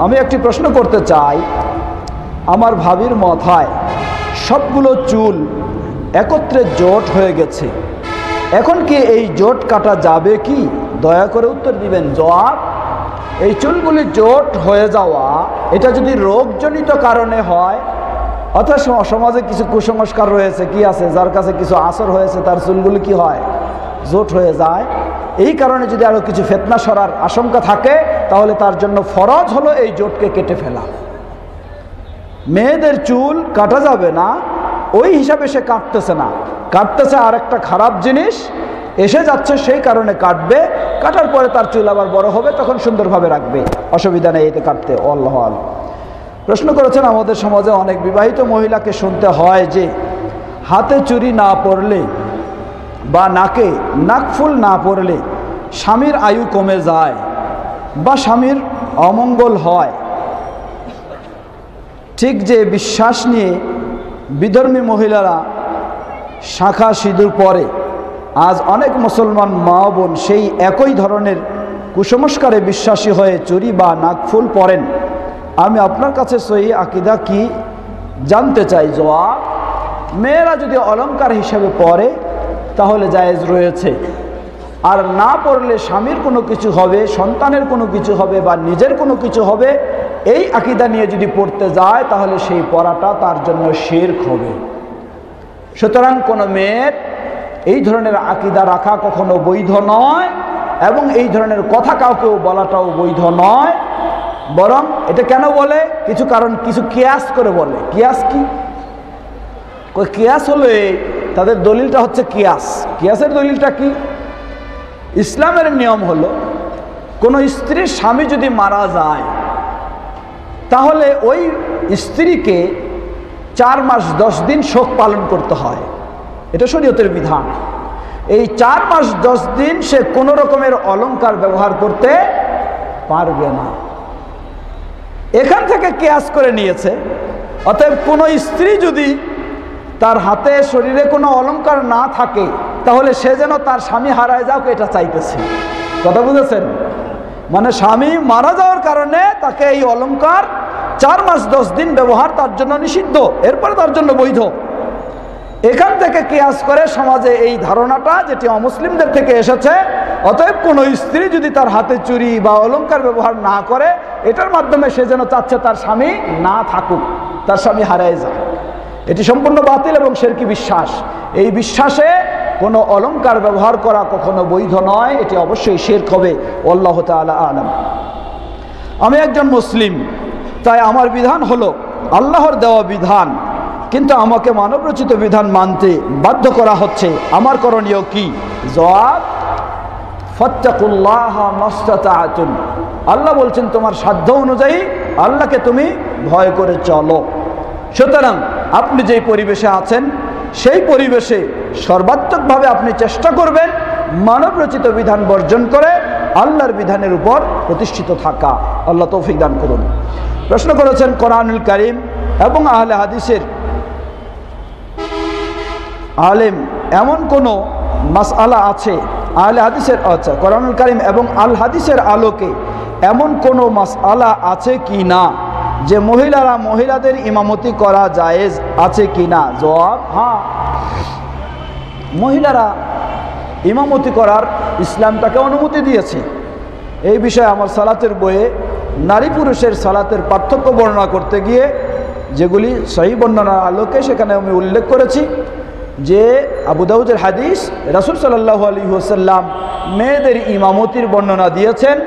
আমি একটি প্রশ্ন করতে চাই। আমার ভাবির মাথায় সবগুলো চুল একত্রে জোট হয়ে গেছে, এখন কি এই জোট কাটা যাবে কি? দয়া করে উত্তর দিবেন। জবাব, এই চুলগুলি জোট হয়ে যাওয়া এটা যদি রোগজনিত কারণে হয়, অর্থাৎ সমাজে কিছু কুসংস্কার রয়েছে, কি আছে, যার কাছে কিছু আসর হয়েছে তার চুলগুলি কি হয়, জোট হয়ে যায়, এই কারণে যদি আরও কিছু ফিতনা সরার আশঙ্কা থাকে, তাহলে তার জন্য ফরজ হলো এই জোটকে কেটে ফেলা। মেয়েদের চুল কাটা যাবে না ওই হিসাবে সে কাটতেছে না, কাটতেছে আর একটা খারাপ জিনিস এসে যাচ্ছে, সেই কারণে কাটবে। কাটার পরে তার চুল আবার বড় হবে, তখন সুন্দরভাবে রাখবে, অসুবিধা নেই এতে কাটতে। আল্লাহু আ'লাম। প্রশ্ন করেছেন, আমাদের সমাজে অনেক বিবাহিত মহিলাকে শুনতে হয় যে হাতে চুড়ি না পরলে বা নাকে নাকফুল না পরলে স্বামীর আয়ু কমে যায় বা স্বামীর অমঙ্গল হয়। ঠিক যে বিশ্বাস নিয়ে বিধর্মী মহিলারা শাঁখা সিঁদুর পরে, আজ অনেক মুসলমান মা বোন সেই একই ধরনের কুসংস্কারে বিশ্বাসী হয়ে চুড়ি বা নাকফুল পরেন। আমি আপনার কাছে সহি আকীদা কি জানতে চাই। জবাব, মেয়েরা যদি অলংকার হিসেবে পরে তাহলে জায়েজ রয়েছে, আর না পড়লে স্বামীর কোনো কিছু হবে, সন্তানের কোনো কিছু হবে, বা নিজের কোনো কিছু হবে, এই আকীদা নিয়ে যদি পড়তে যায় তাহলে সেই পড়াটা তার জন্য শিরক হবে। সুতরাং কোনো মেয়ের এই ধরনের আকীদা রাখা কখনো বৈধ নয়, এবং এই ধরনের কথা কাউকেও বলাটাও বৈধ নয়। বরং এটা কেন বলে, কিছু কারণ, কিছু কিয়াস করে বলে। কিয়াস কি? কিয়াস হলো তাদের দলিলটা হচ্ছে কিয়াস। কিয়াসের দলিলটা কি? ইসলামের নিয়ম হলো কোনো স্ত্রীর স্বামী যদি মারা যায় তাহলে ওই স্ত্রীকে 4 মাস 10 দিন শোক পালন করতে হয়, এটা শরীয়তের বিধান। এই 4 মাস 10 দিন সে কোনো রকমের অলংকার ব্যবহার করতে পারবে না। এখান থেকে কিয়াস করে নিয়েছে। অতএব কোনো স্ত্রী যদি তার হাতে শরীরে কোনো অলংকার না থাকে তাহলে সে যেন তার স্বামী হারায় যাক, এটা চাইতেছে। কথা বুঝেছেন? মানে স্বামী মারা যাওয়ার কারণে তাকে এই অলংকার 4 মাস 10 দিন ব্যবহার তার জন্য নিষিদ্ধ, এরপরে তার জন্য বৈধ। এখান থেকে কিয়াস করে সমাজে এই ধারণাটা, যেটি অমুসলিমদের থেকে এসেছে, অতএব কোনো স্ত্রী যদি তার হাতে চুড়ি বা অলংকার ব্যবহার না করে, এটার মাধ্যমে সে যেন চাচ্ছে তার স্বামী না থাকুক, তার স্বামী হারায় যায়। এটি সম্পূর্ণ বাতিল এবং শিরকি বিশ্বাস। এই বিশ্বাসে কোনো অলংকার ব্যবহার করা কখনো বৈধ নয়, এটি অবশ্যই শিরক হবে। আল্লাহু তাআলা আ'লাম। আমি একজন মুসলিম, তাই আমার বিধান হলো আল্লাহর দেওয়া বিধান, কিন্তু আমাকে মানবরচিত বিধান মানতে বাধ্য করা হচ্ছে, আমার করণীয় কি? জবাব, ফাত্তাকুল্লাহা মাসতাতা'তুম। আল্লাহ বলছেন তোমার সাধ্য অনুযায়ী আল্লাহকে তুমি ভয় করে চলো। সুতরাং আপনি যেই পরিবেশে আছেন সেই পরিবেশে সর্বাত্মকভাবে আপনি চেষ্টা করবেন মানবরচিত বিধান বর্জন করে আল্লাহর বিধানের উপর প্রতিষ্ঠিত থাকা। আল্লাহ তৌফিক দান করুন। প্রশ্ন করেছেন, কোরআনুল কারীম এবং আহলে হাদিসের আলেম এমন কোনো মাসআলা আছে, আহলে হাদিসের, আচ্ছা, কোরআনুল কারীম এবং আল হাদিসের আলোকে এমন কোনো মাসআলা আছে কি না যে মহিলাদের ইমামতি করা জায়েজ আছে কি না? জবাব, হ্যাঁ, মহিলারা ইমামতি করার ইসলাম তাকে অনুমতি দিয়েছে। এই বিষয়ে আমার সালাতের বইয়ে নারী পুরুষের সালাতের পার্থক্য বর্ণনা করতে গিয়ে যেগুলি সহিহ বর্ণনার আলোকে সেখানে আমি উল্লেখ করেছি যে আবু দাউদের হাদিস, রাসূল সাল্লাল্লাহু আলাইহি ওয়াসাল্লাম মেয়েদের ইমামতির বর্ণনা দিয়েছেন।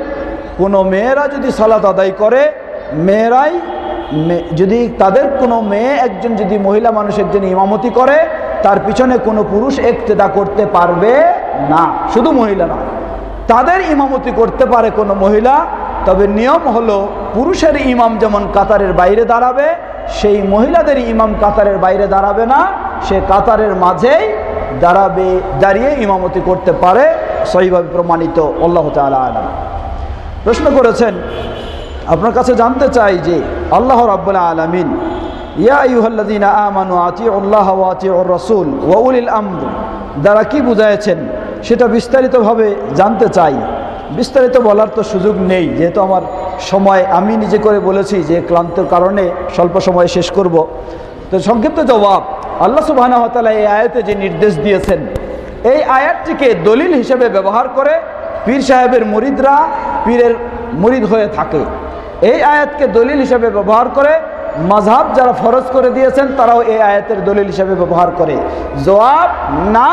কোনো মেয়েরা যদি সালাত আদায় করে, যদি তাদের কোনো মেয়ে একজন যদি মহিলা মানুষ একজন ইমামতি করে, তার পিছনে কোনো পুরুষ ইক্তেদা করতে পারবে না। শুধু মহিলা না, তাদের ইমামতি করতে পারে কোনো মহিলা, তবে নিয়ম হলো পুরুষের ইমাম যেমন কাতারের বাইরে দাঁড়াবে, সেই মহিলাদের ইমাম কাতারের বাইরে দাঁড়াবে না, সে কাতারের মাঝেই দাঁড়িয়ে ইমামতি করতে পারে, সহিভাবে প্রমাণিত। আল্লাহু তাআলা আলাম। প্রশ্ন করেছেন, আপনার কাছে জানতে চাই যে আল্লাহ রাব্বুল আলামিন ইয়া আইয়ুহাল্লাযীনা আমানু আতিউল্লাহ ওয়া আতিউর রাসূল ওয়া উলিল আমর দ্বারা কি বুঝাচ্ছেন সেটা বিস্তারিতভাবে জানতে চাই। বিস্তারিত বলার তো সুযোগ নেই, যেহেতু আমার সময়, আমি নিজে করে বলেছি যে ক্লান্তের কারণে স্বল্প সময়ে শেষ করব। তো সংক্ষিপ্ত জবাব, আল্লাহ সুবহানাহু ওয়া তাআলা এই আয়াতে যে নির্দেশ দিয়েছেন, এই আয়াতটিকে দলিল হিসেবে ব্যবহার করে পীর সাহেবের মুরিদরা পীরের মুরিদ হয়ে থাকে। এই আয়াতকে দলিল হিসেবে ব্যবহার করে মাযহাব যারা ফরজ করে দিয়েছেন তারাও এই আয়াতের দলিল হিসেবে ব্যবহার করে। জবাব, না,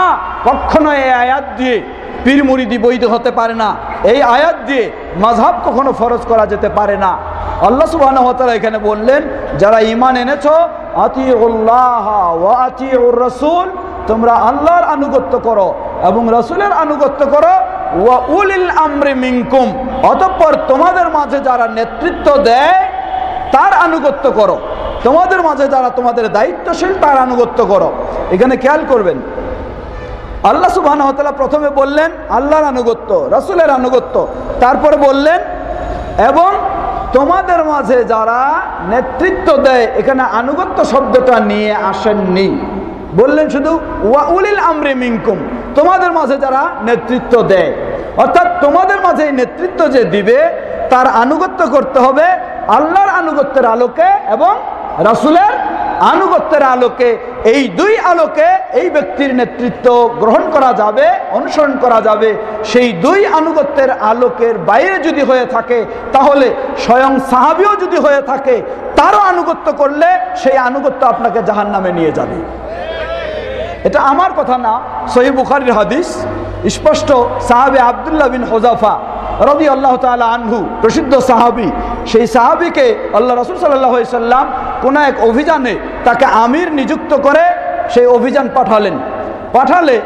কখনো এই আয়াত দিয়ে পীর মুরিদি বৈধ হতে পারে না। এই আয়াত দিয়ে মাযহাব কখনো ফরজ করা যেতে পারে না। আল্লাহ সুবহানাহু ওয়া তাআলা এখানে বললেন, যারা ঈমান এনেছো, আতিউল্লাহ ওয়া আতিউর রাসূল, তোমরা আল্লাহর আনুগত্য করো এবং রাসূলের আনুগত্য করো, ওয়া উলিল আমরি মিনকুম, অতঃপর তোমাদের মাঝে যারা নেতৃত্ব দেয় তার আনুগত্য করো। তোমাদের মাঝে যারা তোমাদের দায়িত্বশীল তার আনুগত্য করো। এখানে খেয়াল করবেন, আল্লাহ সুবহানাহু ওয়া তাআলা প্রথমে বললেন আল্লাহর আনুগত্য, রাসূলের আনুগত্য, তারপরে বললেন এবং তোমাদের মাঝে যারা নেতৃত্ব দেয়। এখানে আনুগত্য শব্দটা নিয়ে আসেননি, বললেন শুধু ওয়া উলিল আমরি মিনকুম, তোমাদের মাঝে যারা নেতৃত্ব দেয়। অর্থাৎ তোমাদের মাঝে নেতৃত্ব যে দিবে তার আনুগত্য করতে হবে আল্লাহর আনুগত্যের আলোকে এবং রাসূলের আনুগত্যের আলোকে। এই দুই আলোকে এই ব্যক্তির নেতৃত্ব গ্রহণ করা যাবে, অনুসরণ করা যাবে। সেই দুই আনুগত্যের আলোকের বাইরে যদি হয়ে থাকে, তাহলে স্বয়ং সাহাবীও যদি হয়ে থাকে, তারও আনুগত্য করলে সেই আনুগত্য আপনাকে জাহান্নামে নিয়ে যাবে। এটা আমার কথা না, সহিহ বুখারীর হাদিস, স্পষ্ট। সাহাবী আব্দুল্লাহ বিন হুযাফা রাদিয়াল্লাহু তাআলা আনহু, প্রসিদ্ধ সাহাবী, সেই সাহাবীকে আল্লাহ রাসূল সাল্লাল্লাহু আলাইহি সাল্লাম কোন এক অভিযানে তাকে আমির নিযুক্ত করে সেই অভিযান পাঠালে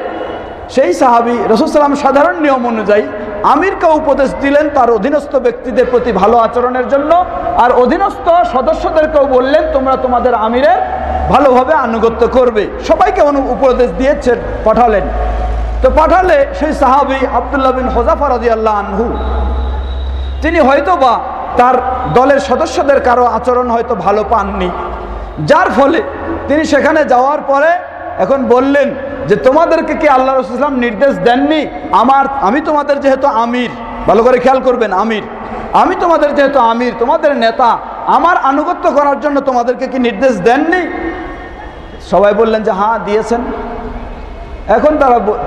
সেই সাহাবী রাসূল সাল্লাম সাধারণ নিয়ম অনুযায়ী আমিরকে উপদেশ দিলেন তার অধীনস্থ ব্যক্তিদের প্রতি ভালো আচরণের জন্য, আর অধীনস্থ সদস্যদেরকেও বললেন তোমরা তোমাদের আমিরের ভালোভাবে আনুগত্য করবে। সবাইকে উপদেশ দিয়েছেন, পাঠালেন। তো পাঠালে সেই সাহাবী আব্দুল্লাহ বিন হুযাফা রাদিয়াল্লাহু আনহু, তিনি হয়তোবা তার দলের সদস্যদের কারো আচরণ হয়তো ভালো পাননি, যার ফলে তিনি সেখানে যাওয়ার পরে এখন বললেন যে তোমাদেরকে কি আল্লাহ রাসূল সাল্লাল্লাহু আলাইহি ওয়াসাল্লাম নির্দেশ দেননি? আমি তোমাদের যেহেতু আমির, ভালো করে খেয়াল করবেন, আমি তোমাদের যেহেতু আমির, তোমাদের নেতা, আমার আনুগত্য করার জন্য তোমাদেরকে কি নির্দেশ দেননি? সবাই বললেন যে হ্যাঁ দিয়েছেন।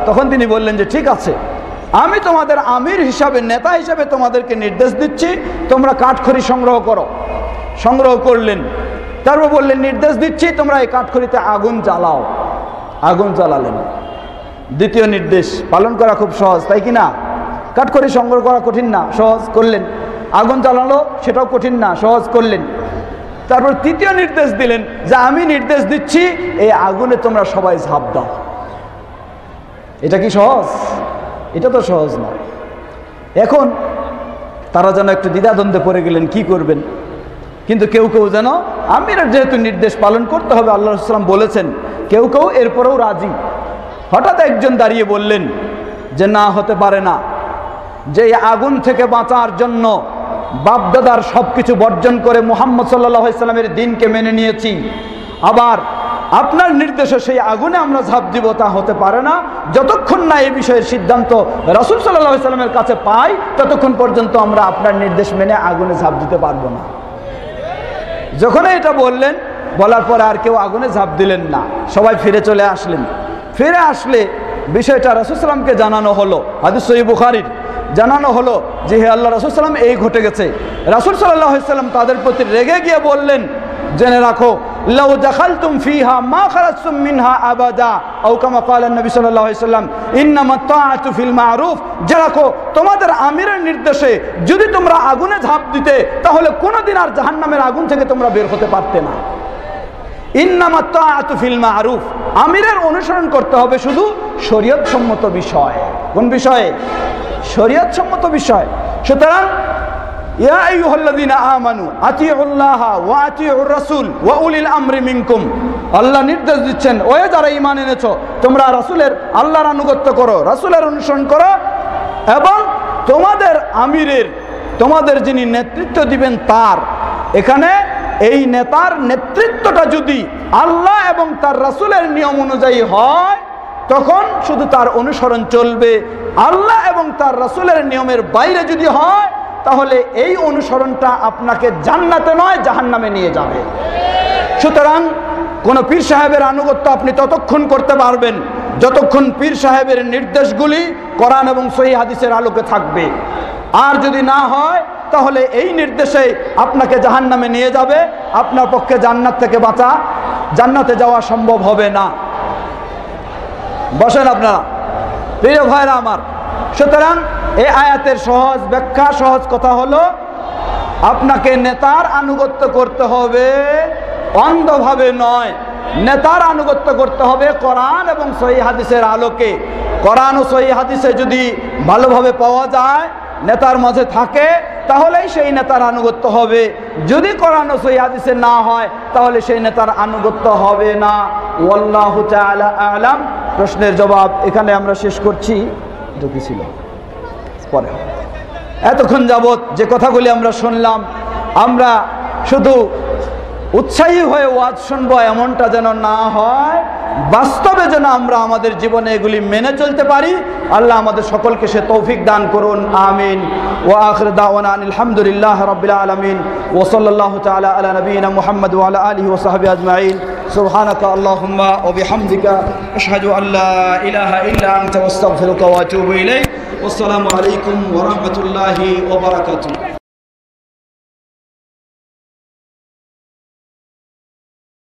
তখন তিনি বললেন যে ঠিক আছে, আমি তোমাদের আমির হিসাবে, নেতা হিসাবে তোমাদেরকে নির্দেশ দিচ্ছি, তোমরা কাঠখড়ি সংগ্রহ করো। সংগ্রহ করলেন, তারপর বললেন নির্দেশ দিচ্ছি তোমরা এই কাঠখড়িতে আগুন জ্বালাও। আগুন জ্বালালেন। দ্বিতীয় নির্দেশ পালন করা খুব সহজ, তাই কি না? কাঠখড়ি সংগ্রহ করা কঠিন না, সহজ করলেন। আগুন জ্বালানো সেটাও কঠিন না, সহজ করলেন। তারপর তৃতীয় নির্দেশ দিলেন যে আমি নির্দেশ দিচ্ছি এই আগুনে তোমরা সবাই ঝাঁপ দাও। এটা কি সহজ? এটা তো সহজ না। এখন তারা যেন একটু দ্বিধাদ্বন্দ্বে পড়ে গেলেন, কি করবেন। কিন্তু কেউ কেউ যেন আমিরের যেহেতু নির্দেশ পালন করতে হবে, আল্লাহ রাসূল সাল্লাল্লাহু আলাইহি ওয়াসাল্লাম বলেছেন, কেউ কেউ এরপরেও রাজি। হঠাৎ একজন দাঁড়িয়ে বললেন যে না, হতে পারে না, যে আগুন থেকে বাঁচার জন্য বাপদাদার সব কিছু বর্জন করে মুহাম্মদ সাল্লাল্লাহু আলাইহি ওয়াসাল্লামের দ্বীনকে মেনে নিয়েছি, আবার আপনার নির্দেশে সেই আগুনে আমরা ঝাঁপ দিব, তা হতে পারে না। যতক্ষণ না এই বিষয়ের সিদ্ধান্ত রাসূল সাল্লাল্লাহু আলাইহি ওয়াসাল্লামের কাছে পাই, ততক্ষণ পর্যন্ত আমরা আপনার নির্দেশ মেনে আগুনে ঝাঁপ দিতে পারবো না। যখন এটা বললেন, বলার পরে আর কেউ আগুনে ঝাঁপ দিলেন না, সবাই ফিরে চলে আসলেন। ফিরে আসলে বিষয়টা রাসূল সাল্লামকে জানানো হলো, হাদিস সহিহ বুখারীর, জানানো হলো যে হে আল্লাহ রাসূল সাল্লাম, এই ঘটে গেছে। রাসূল সাল্লাল্লাহু আলাইহি ওয়াসাল্লাম তাদের প্রতি রেগে গিয়ে বললেন জেনে রাখো লাউ দাখালতুম ফিহা মা খারাজতুম মিনহা আবাদা আও কামা ক্বালা নবী সাল্লাল্লাহু আলাইহি সাল্লাম ইন্নামাত তাআতু ফিল মারুফ। জেনে রাখো তোমাদের আমিরের নির্দেশে যদি তোমরা আগুনে ঝাঁপ দিতে তাহলে কোনোদিন আর জাহান্নামের আগুন থেকে তোমরা বের হতে পারতে না। ইন্নামাত তাআতু ফিল মারুফ, আমিরের অনুসরণ করতে হবে শুধু শরীয়ত সম্মত বিষয়। কোন বিষয়ে? শরীয়ত সম্মত বিষয়। সুতরাং ইয়া আইয়ুহাল্লাযীনা আমানু আতিউল্লাহা ওয়া আতিউর রাসূল ওয়া উলিল আমরি মিনকুম। আল্লাহ নির্দেশ দিচ্ছেন, ওয়ে যারা ঈমান এনেছো তোমরা রাসূলের, আল্লাহর আনুগত্য করো, রাসূলের অনুসরণ করো এবং তোমাদের আমিরের, তোমাদের যিনি নেতৃত্ব দিবেন তার। এখানে এই নেতার নেতৃত্বটা যদি আল্লাহ এবং তার রাসূলের নিয়ম অনুযায়ী হয় তখন শুধু তার অনুসরণ চলবে। আল্লাহ এবং তার রাসূলের নিয়মের বাইরে যদি হয় তাহলে এই অনুসরণটা আপনাকে জান্নাতে নয় জাহান্নামে নিয়ে যাবে। সুতরাং কোন পীর সাহেবের আনুগত্য আপনি ততক্ষণ করতে পারবেন যতক্ষণ পীর সাহেবের নির্দেশগুলি কোরআন এবং সহিহ হাদিসের আলোকে থাকবে। আর যদি না হয় তাহলে এই নির্দেশে আপনাকে জাহান্নামে নিয়ে যাবে, আপনার পক্ষে জান্নাত থেকে বাঁচা, জান্নাতে যাওয়া সম্ভব হবে না। বসেন আপনারা প্রিয় ভাইরা আমার। সুতরাং এই আয়াতের সহজ ব্যাখ্যা, সহজ কথা হলো আপনাকে নেতার আনুগত্য করতে হবে অন্ধভাবে নয়, নেতার আনুগত্য করতে হবে কোরআন এবং সহিহ হাদিসের আলোকে। কোরআন ও সহিহ হাদিসে যদি ভালোভাবে পাওয়া যায়, নেতার মাঝে থাকে, তাহলেই সেই নেতার আনুগত্য হবে। যদি কোরআন ও সহিহ হাদিসে না হয় তাহলে সেই নেতার আনুগত্য হবে না। ওয়াল্লাহু তাআলা আ'লাম। প্রশ্নের জবাব এখানে আমরা শেষ করছি। ঢুকি ছিল পরে। এতক্ষণ যাবৎ যে কথাগুলি আমরা শুনলাম, আমরা শুধু উৎসাহী হয়ে ওয়াজ শুনবো এমনটা যেন না হয়, বাস্তবে যেন আমরা আমাদের জীবনে এগুলি মেনে চলতে পারি। আল্লাহ আমাদের সকলকে সে তৌফিক দান করুন, আমিন। ওয়া আখির দাওয়ানা আলহামদুলিল্লাহ রাব্বিল আলামিন ওয়া সাল্লাল্লাহু তাআলা আলা নবিয়িনা মুহাম্মদ ওয়া আলা আলিহি ওয়া সাহবিহি আজমাইন। সুবহানাকা আল্লাহুম্মা ওয়া বিহামদিকা আশহাদু আল্লা ইলাহা ইল্লা আনতা আস্তাগফিরুকা ওয়া আতুবু ইলাইক। ওয়াসসালামু আলাইকুম ওয়া রাহমাতুল্লাহি ওয়া বারাকাতুহু।